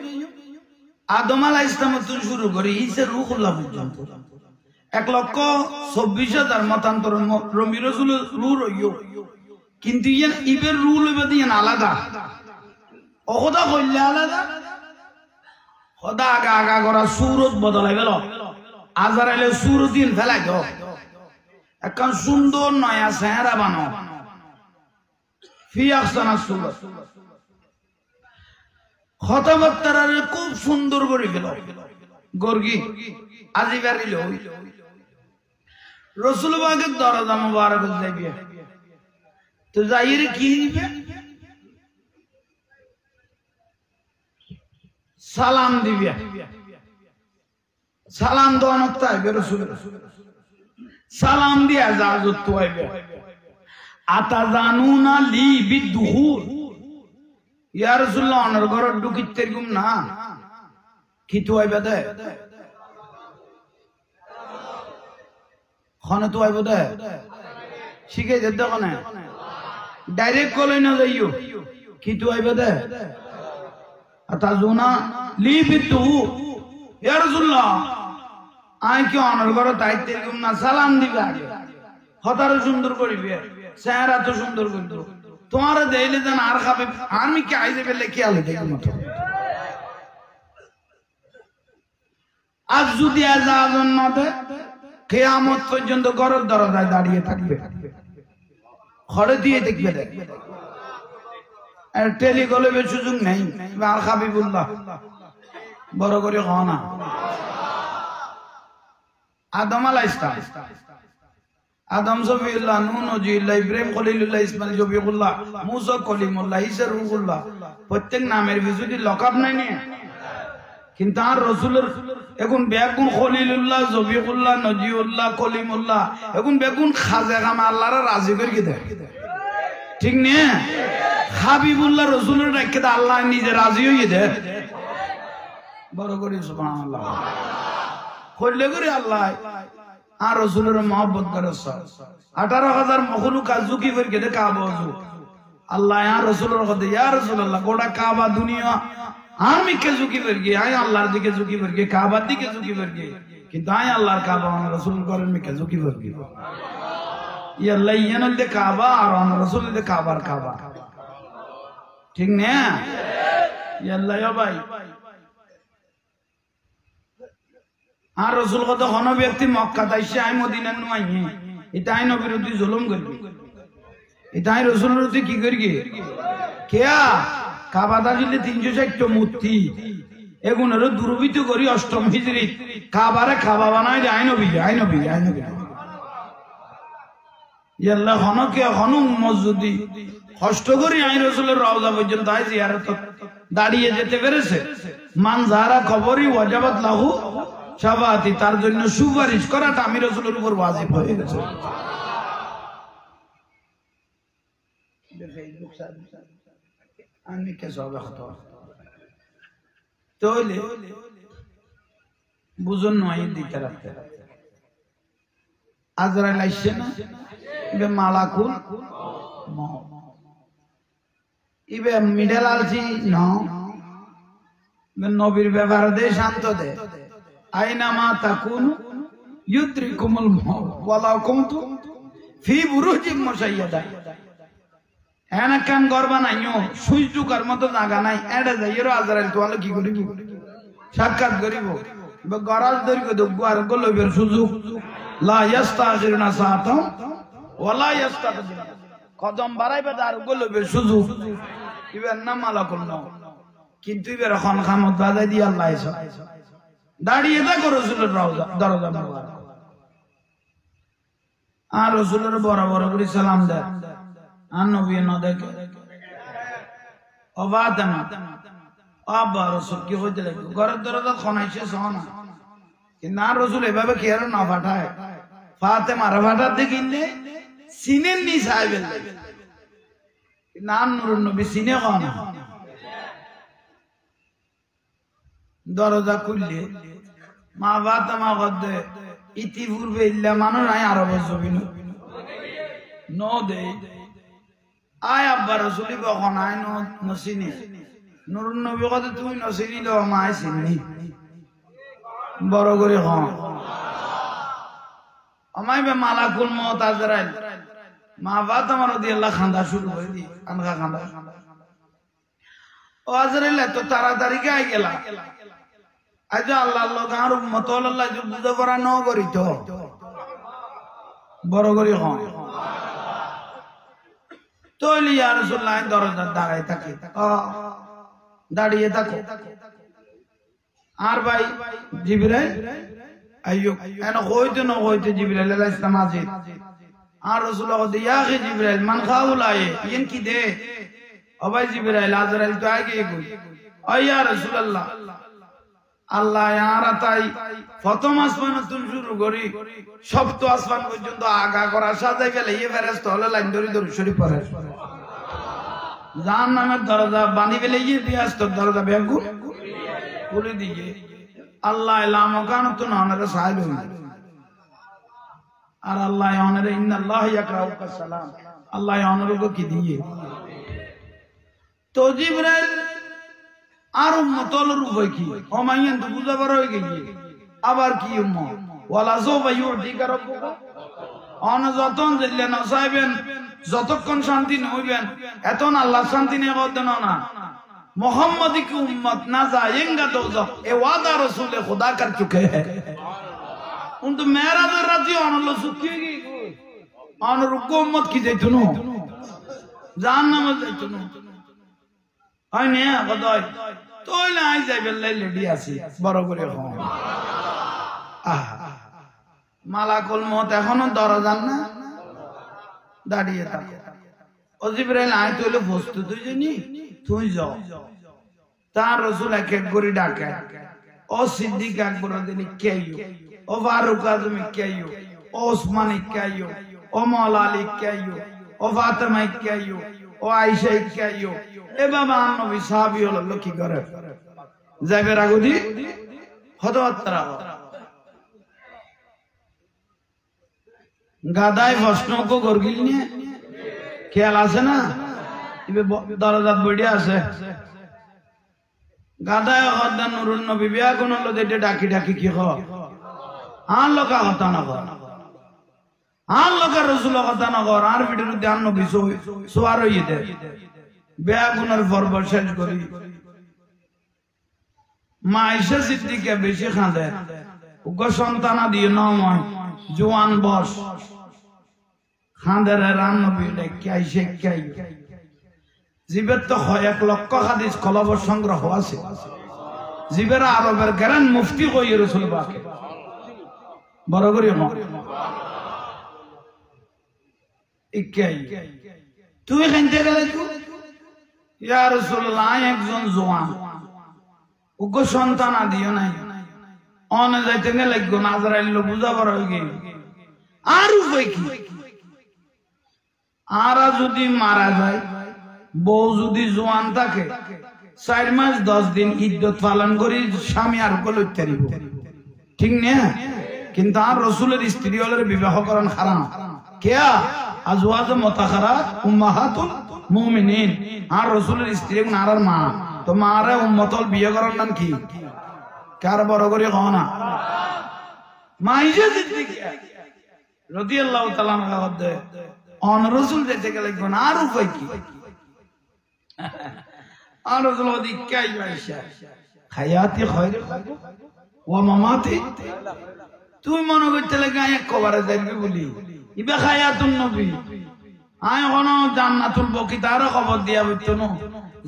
Speaker 1: আদম আলাইহিস সালাম থেকে শুরু করে ঈসা রূহুল্লাহ পর্যন্ত 1,24,000 মতান্তর নবী রাসূলের রূহ রইও কিন্তু ইয়ান ইবের রূহ লইবা দিয়ান আলাদা ওখদা কইলে আলাদা খোদা আগা আগা করা সূরত বদলাই গেল আজরাইলে সূরত দিন ফেলাই দাও এখন সুন্দর নয়া চেহারা বানাও ফি আহসানা সূরত কথাবার্তারে খুব সুন্দর করে গেল গর্গি আজিবারিল রসুল বাগের দরজা মুবারক যাইবে তো যাইরে কি দিবে সালাম দিবে সালাম দেওয়ান আইবে রসুল সালাম দিয়া জাজত তো আইবে আতাজানুনা লি বিদুহুর ইয়া রাসূলুল্লাহ অনর ঘর ঢুকিতে গুম না কি তো আইবে দে খনে তো আইবে দে শিখে দে দোকানে ডাইরেক্ট কলে না যাইও কি তো আইবে দে আতাজুনা লি বিদুহু ইয়া রাসূলুল্লাহ আই কি অনর ঘর তাইতে গুম না সালাম দিবে আগে হতারে সুন্দর করিবে চেহারা তো সুন্দর করতো তোমারা দেইলে দেন আর খাবে আমি কি আইতে পেলে কি আলে দেখো মতো আজ যদি আজান না দে কিয়ামত পর্যন্ত ঘরের দরজায় দাঁড়িয়ে থাকবে ঘরে দিয়ে দেখবে আর টেলিকলে সুযোগ নেই আর হাবিবুল্লাহ বড় করে খাওয়া না আদম আলাইহিস সালাম আদম সফিউল্লাহ নূহ নজিউল্লাহ ইব্রাহিম খলিলুল্লাহ ইসমাইল জবিউল্লাহ মুসা কলিমুল্লাহ ঈসা রূহুল্লাহ প্রত্যেক নামের বিজুদি লকব নাই নিয়ে কিন্তু আর রাসূলের এখন বেগুন খলিলুল্লাহ জবিউল্লাহ নজিউল্লাহ কলিমুল্লাহ এখন বেগুন খাজা কাম আল্লাহর রাজি করে দেয় ঠিক না হাবিবুল্লাহ রাসূলের রাখে আল্লাহ নিজে রাজি হয়ে দেয় বড় করে সুবহানাল্লাহ কইলে করে আল্লাহ আর রাসূলের মহব্বত করে 18,000 মখলুক আজুকি করে কাবা আল্লাহ আর রাসূলের কথা ইয়া রাসূলুল্লাহ গোটা কাবা দুনিয়া আর মিকে ঝুঁকি বেরগে আয় আল্লাহর দিকে ঝুঁকি বেরগে কাবার দিকে ঝুঁকি বেরগে কিন্তু আয় আল্লাহর কাবা রাসূল করেন মিকে ঝুঁকি বেরগে ইয়াল্লাহ ইয়ানাল দে কাবা আর রাসূল দে কাবার কাবা ঠিক না ইয়াল্লাহ ইয়া ভাই আর রাসূল কত কোন ব্যক্তি মক্কা তাইছে আই মদিনা নু আইয়ে এটা আই নবীর বিরুদ্ধে জুলুম করবে এটা আই রাসূলের বিরুদ্ধে কি করবে কেয়া কাবাদা দিলে 360 মূর্তি এগুনেরও দুর্বৃত্ত করি অষ্টম হিজরি কাবারে খাবা বানাই আই নবী ইয়াল্লাহ হনকে হনু মসজিদি কষ্ট করি আই রাসূলের রওজা পর্যন্ত আই জিয়ারত দাঁড়িয়ে যেতে পেরেছে মান যারা কবরি ওয়াজাবাত লাহু শাফাআতি তার জন্য সুপারিশ করাটা আমি রাসূলের উপর ওয়াজিব হয়ে গেছে আমি কে সব কথা তাহলে বুঝুন নয় দিতে রাখতে আজরাইল আইছে না ইবে মালাকুল মউত ইবে মিডল আলছি ন নবীর ব্যাপারে দে শান্ত দে আইনা মা তাকুন ইউদ্রিকুমুল মউত ওয়ালাউ কুনতুম ফি বুরুজিম মুশাইয়াদা এনা কান গরবা নাইও সুইজুকার মতো জায়গা নাই এডা যাইরো আজরাইল তোলে কি করিব সাক্ষাৎ করিব গরাজ ধরিব দগু আর গলবের সুযোগ লা ইস্তাগিরুনা সাআতাম ওয়ালা ইস্তাগদির কদম বাড়াইবে আর গলবের সুযোগ ইবেন না মালাকুল মউত কিন্তু ইবের খন খামত বাজাই দি আল্লাহ এসে দাঁড়িয়ে থাকো রাসূলের রওজা দরজা মোবারক আর রাসূলের বড় বড় করে সালাম দেয় আর নবী ন দেখে ও ফাতেমা আব্বা রাসূল কি হইতে লাগে ঘরের দরজা খনাইছে সোনা কিন্তু আর রাসূল এভাবে কি আর না ফাটায় ফাতেমা র ফাটার দেখিলে সিনেন নি সাহেবের নাম নূরুন নবী সিনে কোন দরজা খুললে মা ফাতেমা গদে ইতিপূর্বে ইল্লা মানু নাই আরব জমিন নো দে আয় আব্বা রাসূলি কখন আয় নসিনি নূরুন নবী কত তুমি নসিনি লো মা আইছিনি বড় করে হন আমায় বে মালাকুল মউত আজরাইল মা ফাতেমা রাদিয়াল্লাহু খান্দা শুরু করে দি আনগা খান্দা ও আজরাইল তো তাড়াতাড়ি গায় গেলা আজ আল্লাহ লোক আর উম্মত আল্লাহ যে বুঝা পড়া ন করি তো বড় করে হন তোলি ইয়া রাসূলুল্লাহ দরজা দাঁড়ায় থাকে দাঁড়িয়ে থাকো আর ভাই জিবরাইল আইয়ো এনা হইতে জিবরাইল আলাইহিস সালাম আছে আর রাসূলুল্লাহ ইয়া হে জিবরাইল মান খাউলায়ে ইন কি দে ও ভাই জিবরাইল আজরাইল তো আগে কই ও ইয়া রাসূলুল্লাহ আল্লাহ ইয়ারা তাই প্রথম আসমান থেকে শুরু করি সপ্তম আসমান পর্যন্ত আগা করা সাজাই ফেলে এই ফেরেশতা হলো লাইন ধরে দরুদ শরীফ পড়ে জাহান্নামের দরজা বাঁধি ফেলে এই বিয়াস্তর দরজা বেগুন খুলে দিয়ে আল্লাহ লামকান তো নানারে সাহেব আর আল্লাহ ইয়ানারে ইন্নাল্লাহ ইয়াকরাউকা সালাম আল্লাহ ইয়ানারে কি দিয়ে তো জিবরাইল আর উম্মতর রূপে কি ওমাইয়ান তো বুঝা বড় হয়ে গেছে আবার কি উম্মত ওয়ালা যাবা ইউতিকা রাব্বুকা অন যতন দিলে না সাহেবেন যতক্ষণ শান্তি হইবেন এতন আল্লাহ শান্তি নিয়ে করতেন না मोहम्मद की उम्मत ना जाएगा दोज़ख ए वादा रसूल खुदा कर चुके हैं उन तो मेरा तो राजी अल्लाह सुखीगी अन रुको उम्मत की जैतुनो जान ना मत जैतुनो आई ने गदाई तो ले आई जाए बेल्ले लेडी आसी बড় করে হন মালাকুল মউত এখনো দরজা না দাঁড়িয়ে থাকে ও জিবরাইল আই তোলে প্রস্তুত হই জানি তুই যাও তার রাসূল এক এক করে ডাকে ও সিদ্দিক আকবর দিনি কেইও ও ফারুক আজম কেইও ও ওসমান কেইও ও মাওলা আলী কেইও ও ফাতেমা কেইও ও আয়েশা কেইও এ বাবা নবী সাহাবী হলো কি করে যাবে রাগুদি হদওয়াতরা গাদায় প্রশ্ন কো গরগিল নিয়ে খেয়াল আছে না দরজা বড়িয়া আছে গাদায় হদ্দা নুরুন নবী বিয়া কোন হলো দেটে ডাকি ডাকি কি হয় আর লোকা হতা না কর আর লোকের রসুল হতা না কর আর ভিডিওর ধ্যান নবী সোয়ার হইয়ে দে বিয়া গুণের পর্ব শেষ করি মা আয়েশা সিদ্দিকা বেশি খাঁদে উগ্র সন্তানা দিয়ে নয় জোয়ান বস খাঁদের রান নবী লেখাই শেখাই জীবের তো 1 লক্ষ হাদিস খলবর সংগ্রহ আছে জীবের আরবের গ্রান্ড মুফতি কই রাসূল পাক বড় করে ইকাই তুই খাইতে গেলে ইয়া রাসূলুল্লাহ একজন জওয়ান উগ্র সন্তান দিও নাই অনে যাইতে গেলে নাজরাইল বুঝা বড় হয়ে গেল আর উপায় কি আর যদি মারা যায় বউ যদি জোয়ান থাকে 4 মাস 10 দিন ইদ্যত পালন করি স্বামী আর কলই তারিব ঠিক না কিন্তু আর রাসূলের স্ত্রী হলে বিবাহ করান হারাম কিয়া আজওয়াজ মুতাখারাত উম্মাহাতুল মুমিনিন আর রাসূলের স্ত্রী আর মা তো মারে উম্মতল বিয়ে করার নাম কি কার বড় করে কও না মা আয়েশা সিদ্দিকা রাদিয়াল্লাহু তাআলা আনহা বলে অন রাসূল যেতে গেলে কোন আর উপায় কি আর রাসূল দিকাই আয়েশা হায়াতি খায়র ওয়া মামাতি তুই মনে করতে লাগে এক কবরে যাইবি বলি ইবা হায়াতুন নবী আয় কোন জান্নাতুল বকি তার খবর দিয়া হইতো না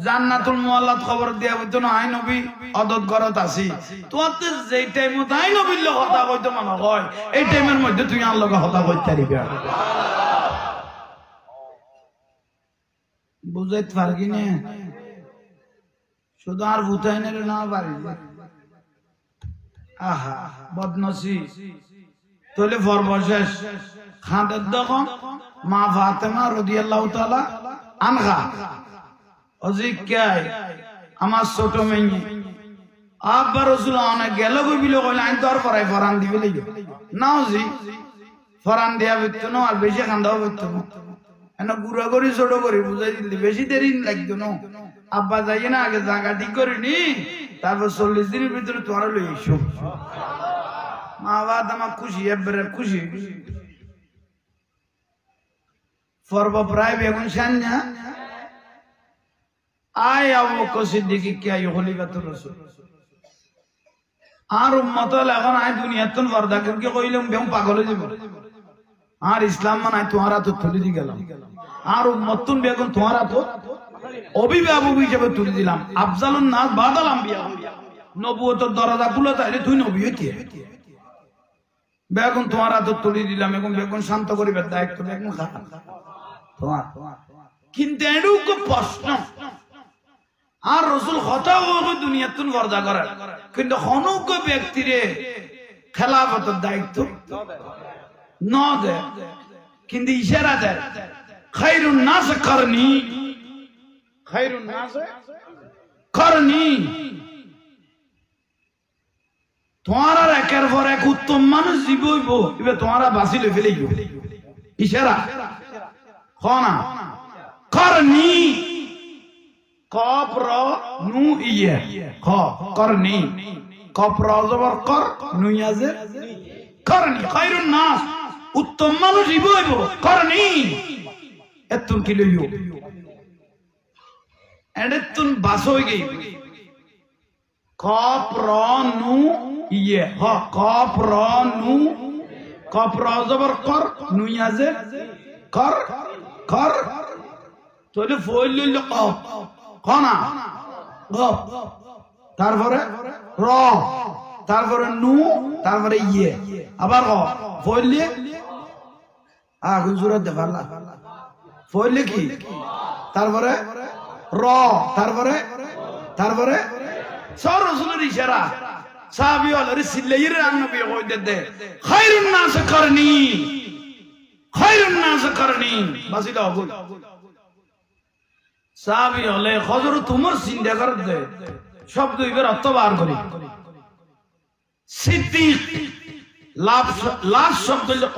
Speaker 1: জান্নাতুল মুআল্লাত খবর দিয়া হইতো না আয় নবী অদত গরত আছি তোতে যেই টাইমত আয় নবীর লগ কথা কইতো মনে হয় এই টাইমের মধ্যে তুই আর লগে কথা কইতে পারবি বুঝাইতে পারবি না শুধু আর বুঝাইনের না পারি আহা বদনসি তোলে ফরবশেষ খাদের যখন মা ফাতেমা রাদিয়াল্লাহু তাআলা আনহা অজিকায় আমার ছোট মেয়ে আব্বা রাসূল অনেক গেল কইবিল কইলে আইন তোর পরাই ফরান দিবে লাগি নাও জি ফরান দিয়া বিতো না আর বেশি খান্দাও বিতো না এনা গুড়া করি ছোট করি বুঝাই দিলি বেশি দেরি লাগতো না আব্বা যাই না আগে জায়গা ঠিক করিনি তারপর 40 দিনের ভিতরে তোরা লই এসো মা বাবা আমার খুশি এবারে খুশি ফরব প্রায় বেগুন শান্না আয় আবু বকর সিদ্দিক কি আয় খলিফাতুর রাসূল আর উম্মত এখন আয় দুনিয়াতন পর্দা করকে কইলাম বেম পাগল হয়ে যাব আর ইসলাম মানায় তোমারা তো তুলে দি গেলাম আর উম্মতন বেগুন তোমারা তো অভিভাবক হিসেবে তুলে দিলাম আফজালুন নাস বাদাল আম্বিয়া নবুয়তের দরজা খুলে তাইলে তুই নবী হইতি বেগুন তোমারা তো তুলে দিলাম এখন বেগুন শান্ত করিবার দায়িত্ব বেগুন খাতা তোমার কিন্তু এরকম প্রশ্ন আর রাসূল কথা বলে দুনিয়াতুন পর্দা করে কিন্তু হনুক ব্যক্তিরে খেলাফতের দায়িত্ব না দেয় কিন্তু ইশারা দেয় খায়রুন নাস করনি খায়রুন নাস করনি তোমার একের পর এক উত্তম মানুষ জীবইব এবে তোমারা বাঁচিলে ফেলেইব ইশারা খনা করনি কপ র নু ইয়ে খ করনি কপ র জবর কর নু ইয়াজে করনি খায়রুন নাস উত্তম মানুষ জীবইব করনি এতুন কি লইও এডেতুন বাসই গই কপ র নু ইয়ে হ কপ র নু কপ র জবর কর নু ইয়াজে কর কর তোলে ফইল লইল কপ খনা গপ তারপরে র তারপরে নু তারপরে ইয়ে আবার গ ফইলে হুজুর দে ভালো ফইলে কি তারপরে র তারপরে সর রাসূলের ইশারা সাহাবী হলে সিল্লাইর নবী কইতে দে খায়রুন নাস করনি বাসিদা বল সাহাবী হলে হযরত তোমার চিন্তা কর দে শব্দ ইবার অর্থ বার করি সিদ্দিক লাভ শব্দ হলো ক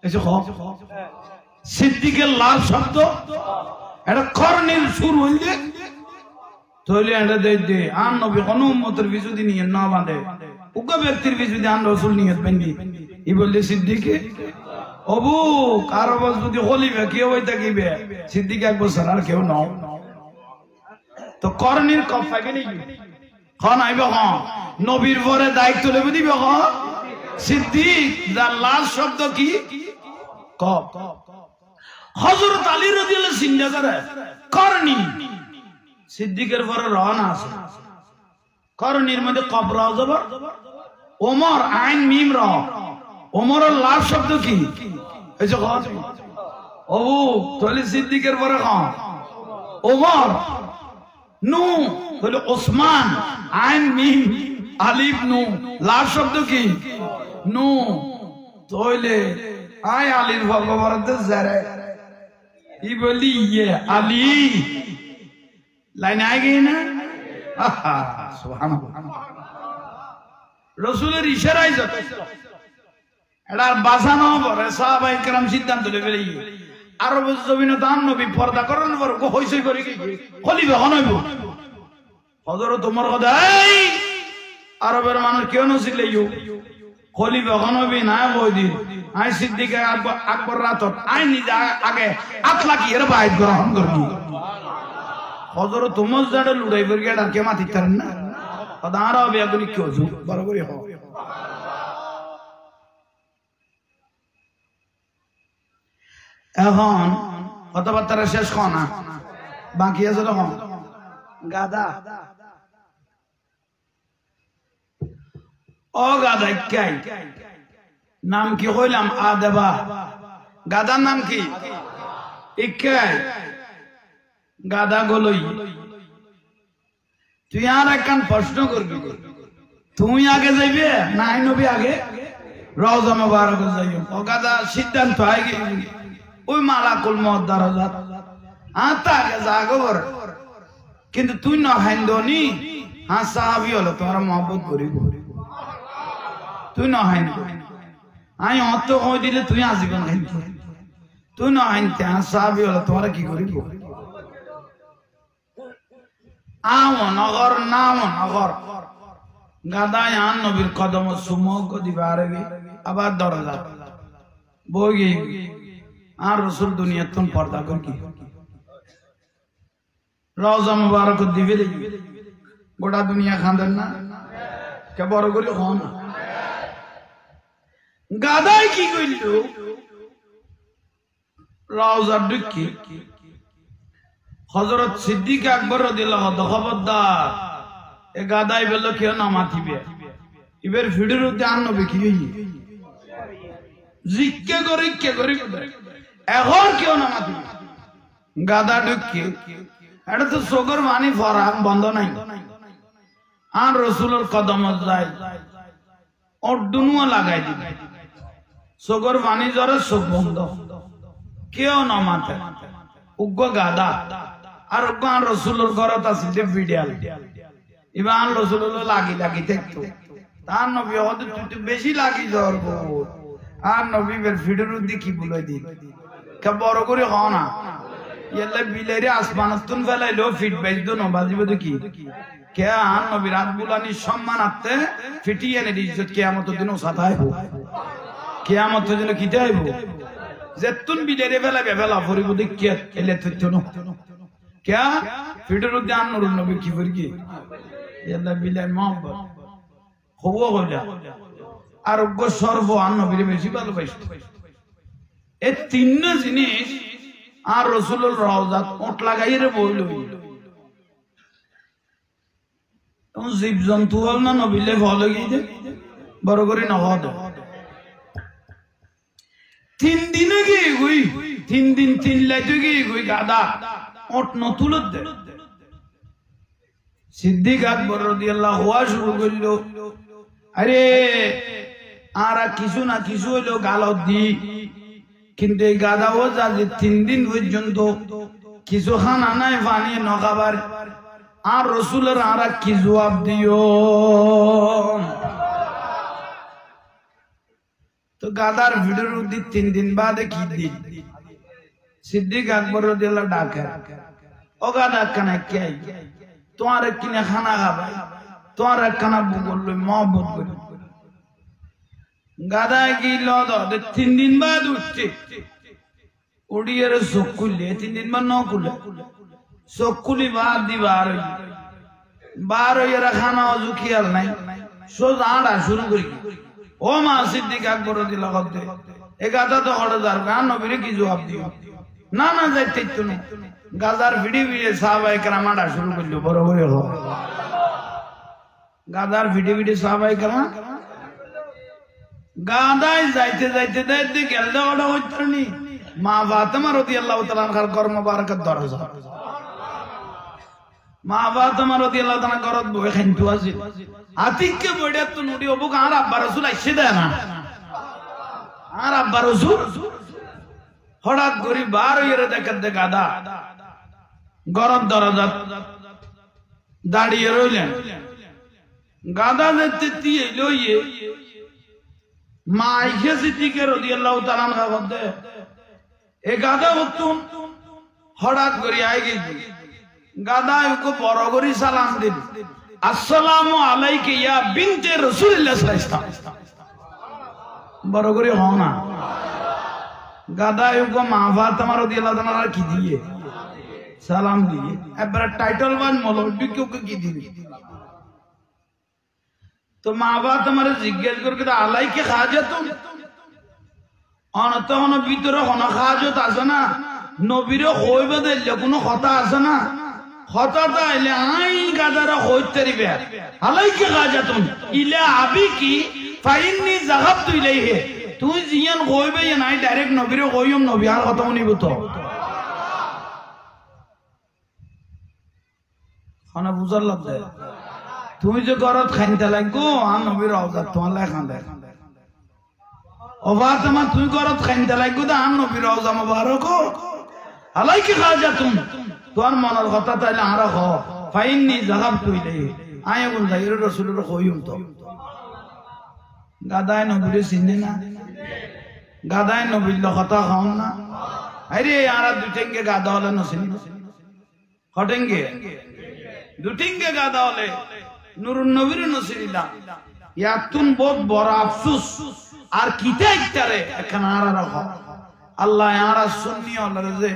Speaker 1: এসে ক সিদ্দিকের লাভ শব্দ এটা করনির শুরু হইলে তাহলে এটা দেই দে আন নবী কোন উম্মতের বিজুদি নিয়ে না বাঁধে উগ্র ব্যক্তির বিজুদি আন রাসূল নিয়ে বেন্দি ই বললে সিদ্দিকে অবু কারো যদি খলিফা কেউ হইতা কিবে সিদ্দিক এক বছর আর কেউ নাও তো করণীর কফা গেলি খন আইব খন নবীর পরে দায়িত্ব লেবে দিবে খন সিদ্দিক যার লাস্ট শব্দ কি কফ হযরত আলী রাদিয়াল্লাহু সিন্ধা করে করণী সিদ্দিকের পরে রওনা আছে করণীর মধ্যে কফ র জবর ওমর আইন মিম র ওমরের লাস্ট শব্দ কি এই যে খন ওবু তাহলে সিদ্দিকের পরে খন ওমর নু তাহলে ওসমান আইন মিম আলিফ নু লাস্ট শব্দ কি নু তাহলে আয় আলীর ভগবরতে জারে ই বলি ইয়ে আলী লাইন আয় গই না সুবহানাল্লাহ রাসূলের ইশারায় যথেষ্ট এটা বাঁচানো পরে সাহাবায়ে কেরাম সিদ্ধান্ত নেবে আরব জমিনে দান নবী পর্দা করার পর হইসই করে কি খলিফা হনইব হযরত ওমর কথা এই আরবের মানুষ কেউ নছিল খলিফা হনবি না বইদি আই সিদ্দিক আকবর রাতত আই নিজে আগে আতলা কি এর বাইত গ্রহণ করবি হযরত ওমর জাড়ে লুড়াই বর্গে আর কে মাতি করেন না কথা আরবে এগুলি কি হজু বরাবরই হ এখন কথাবার্তা শেষ খ না বাকি আছে তখন গাদা ও গাদা কাই নাম কি হইলাম আদেবা গাদার নাম কি ইকাই গাদা গলই তুই আর একখান প্রশ্ন করবি তুই আগে যাইবে না আই নবী আগে রওজা মুবারক যাইও ও গাদা সিদ্ধান্ত হয়ে গেল ওই মালাকুল মওত দরজাত আতা আগে যাগর কিন্তু তুই না হাইন্দনি হ্যাঁ সাহাবী হলো তোমার মহব্বত করিব তুই না হাইন্দ আই অত কই দিলে তুই আজীবন হাইন্দ তুই না হাইনতে হ্যাঁ সাহাবী হলো তোমার কি করিব আমন নগর নাম নগর গাদায় আন নবীর কদম সুমক দিবার আবার দরজা বই আর রাসূল দুনিয়াত তুন পর্দা কর কি রওজা মুবারক দিবে গোটা দুনিয়া খান্দেন না কে বড় করে হন গাদায় কি কইল রওজা ঢুকি হযরত সিদ্দিক আকবর রাদিয়াল্লাহু আনহু খবরদার এ গাদায় বলল কেউ না মাতিবে ইবের ভিডিওর মধ্যে আন নবী কি হই জিক্কে করে এখন কেউ না মাতিবে গাদা ঢুকি এটা তো সগর বাণী ফরা বন্ধ নাই আর রাসূলের কদম যায় অডুনুয়া লাগাই দিবে সগর বাণী জরে সব বন্ধ কেউ না মাতে উগ্র গাদা আর উগ্র রাসূলের ঘরত আছে যে ভিডিয়াল ইমান রাসূলুল লাগি দেখতো তার নবী হদ তুই বেশি লাগি জরব আর নবীর ভিডিওর মধ্যে কি বলে দি কে বড় করে হ না ইয়াল্লা বিলাইরে আসমানতুন ফেলাইলো ফিট বাইজ দো নবাজিব তো কি কে আর নবী রাত বুলানি সম্মানাতে ফিটিয়ে নে ইজ্জত কিয়ামতের দিন সাথাইব কিয়ামতের দিন কি দেইব যেতুন বিলাইরে ফেলা ফরিব দেখিয়া এলে তথ্য ন কে ফিটের মধ্যে আর নবী কি ফরকি ইয়াল্লা বিলাই মোহাম্মদ হবো হইলা আর উগ্র সর্ব আর নবীর বেশি ভালোবাসত এই তিন জিনিস আর রাসূলুর রওজাত ওট লাগাইরে বইল তখন জীব জন্তু হল না নবীলে ভালো গিয়ে বড় করে নহদ 3 দিনে গিয়ে গুই 3 দিন 3 লাইতে গিয়ে গুই গাদা ওট নতুলত দে সিদ্দিক আকবর রাদিয়াল্লাহু আনহু শুরু করলো আরে আর কিছু না কিছু হইলো গালত দি কিন্তু এই গাদাও যাতে 3 দিন পর্যন্ত কিছু খানা নাই পানি ন খাবার আর রাসূলের আর কি জবাব দিও তো গাদার ভিডিওর মধ্যে 3 দিন বাদে কি দিন সিদ্দিক আকবর রাদিয়াল্লাহু ডাকে ও গাদা কানে কে তোমার কিনে খানা খাবে তোমার একখানা বুগল লই মহব্বত করি গাদায় কি লদ 3 দিন বাদ উঠছে উড়িয়ে চোখ খুললে 3 দিন বাদ ন খুলে চোখ খুলি বাদ দি বার হইয়া খানা অজু খেয়াল নাই সোজা আড়া শুরু করি ও মা সিদ্দিক আকবর দিলা করতে এ গাদা তো হড়ে যার গান নবীরে কি জবাব দিও না না যাইতে তো না গাদার ভিড়ি ভিড়ে সাহাবায়ে কেরাম আড়া শুরু করলো বড় বড় হো গাদার ভিড়ি ভিড়ে সাহাবায়ে কেরাম গাদায় যাইতে যাইতে যাইতে গেলদা ওটা হইতো নি মা ফাতেমা রাদিয়াল্লাহু তাআলা আনহার ঘর মোবারকের দরজা মা ফাতেমা রাদিয়াল্লাহু তাআলা ঘরত বই খাইতো আছে আতিককে বইড়া তো নুডি ওবুক আর আব্বা রাসূল আইছে দেয় না আর আব্বা রাসূল হঠাৎ করে বার হইরে দেখতে গাদা ঘরত দরজা দাঁড়িয়ে রইলেন গাদা যেতে দিয়ে লইয়ে মা আয়েশা সিদ্দিকা রাদিয়াল্লাহু তাআলা আনহা বলতে এ গাদা হতুন হঠাৎ করে আই গেছে গাদা ওকে বড় করে সালাম দিল আসসালামু আলাইকা ইয়া বিনতে রাসূলুল্লাহ সাল্লাল্লাহু আলাইহি ওয়াসাল্লাম বড় করে হও না গাদা ওকে মা ফাতেমা রাদিয়াল্লাহু তাআলা কি দিয়ে সালাম দিয়ে একবার টাইটেল ওয়ান মৌলবি ওকে কি দিবি তো মা ফাতেমা জিজ্ঞেস করে আলাইকা হাজাতুন অনত হন ভিতরে হন হাজত আছে না নবীরে কইবে দিলে কোনো কথা আছে না কথা তাইলে আই গাদারা হইতে দিবে আলাইকা হাজাতুন ইলা আবিকি ফাইন্নি যাহাবতু ইলাইহি তুই জিয়ান কইবে নাই ডাইরেক্ট নবীরে কইম নবী আর কথা নিব তো খানা বুঝার লাগবে তুমি যে ঘরত খাইতে লাগবো আর নবীর রওজা তোমার খান্দে ও ফাতেমা তুই ঘরত খাইতে লাগবো তো আর নবীর রওজা মোবারক আলাইকা হাজাতুন তোর মনের কথা তাইলে আর হ ফাইন্নি যাহাবতু ইলাইহি আয় বল যাই রাসূলের কইম তো গাদায় নবীরে চিনে না গাদায় নবীর কথা খাও না আরে আর দুটেঙ্গে গাদা হলে নছিনি হটেঙ্গে দুটিঙ্গে গাদা হলে নুরুন নবীর নছিলা ইয়াতুন বহুত বড় আফসোস আর কিতা ইতারে এখানে আর রাখো আল্লাহ আর সুন্নি হলে যে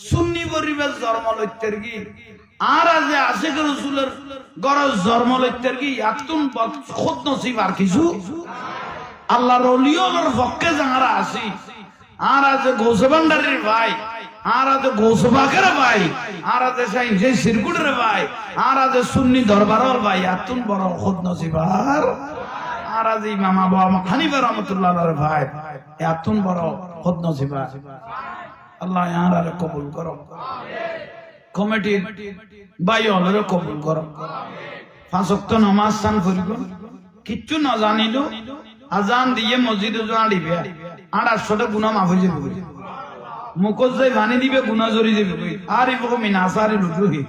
Speaker 1: সুন্নি পরিবেশ জন্ম লইতের কি আর যে আশিক রাসূলের গরজ জন্ম লইতের কি ইয়াতুন খুদ নসিব আর কিছু আল্লাহর ওলিয়র পক্ষে যারা আসি আর যে গৌসে ভান্ডারীর ভাই আর যে গৌসে বাকের ভাই আর যে সাইনসে সিরকুটের ভাই আর যে সুন্নি দরবারের ভাই এতন বড় খুদ নসিবার আর যে ইমাম আবু হানিফা রাহমাতুল্লাহর ভাই এতন বড় খুদ নসিবার আল্লাহ আর কবুল করো কমিটি ভাই হলের কবুল করো 5 ওয়াক্ত নামাজ সান করিব কিচ্ছু না জানিলো আজান দিয়ে মসজিদে আড়িবে 800টা গুনাহ মাফ হয়ে যাবে মুকজ্জাই বানি দিবে গুনাহ জরি যাবে আর ইবো মিনাসারি লুজুহি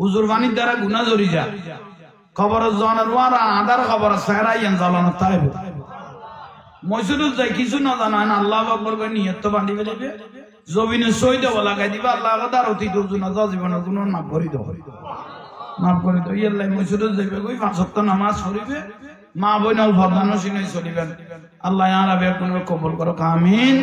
Speaker 1: হুজুর বানির দ্বারা গুনাহ জরি যা খবর জানার ওয়ারা আদার খবর সারাইয়ান জালান তাইব মসজিদে যাই কিছু না জানা আল্লাহু আকবার কই নিয়ত তো বানি ফেলবে জমিনে সইদা লাগাই দিবা আল্লাহ কদার অতি দুজনা জীবনের গুনাহ মাফ করে দাও মাফ করে দাও ইয়াল্লাহ মসজিদে যাইবে কই 5 ওয়াক্ত নামাজ পড়িবে মা বোন অল ভদ্রানো সিনে চলিবেন আল্লাহ আর আবে কবুল করো আমিন।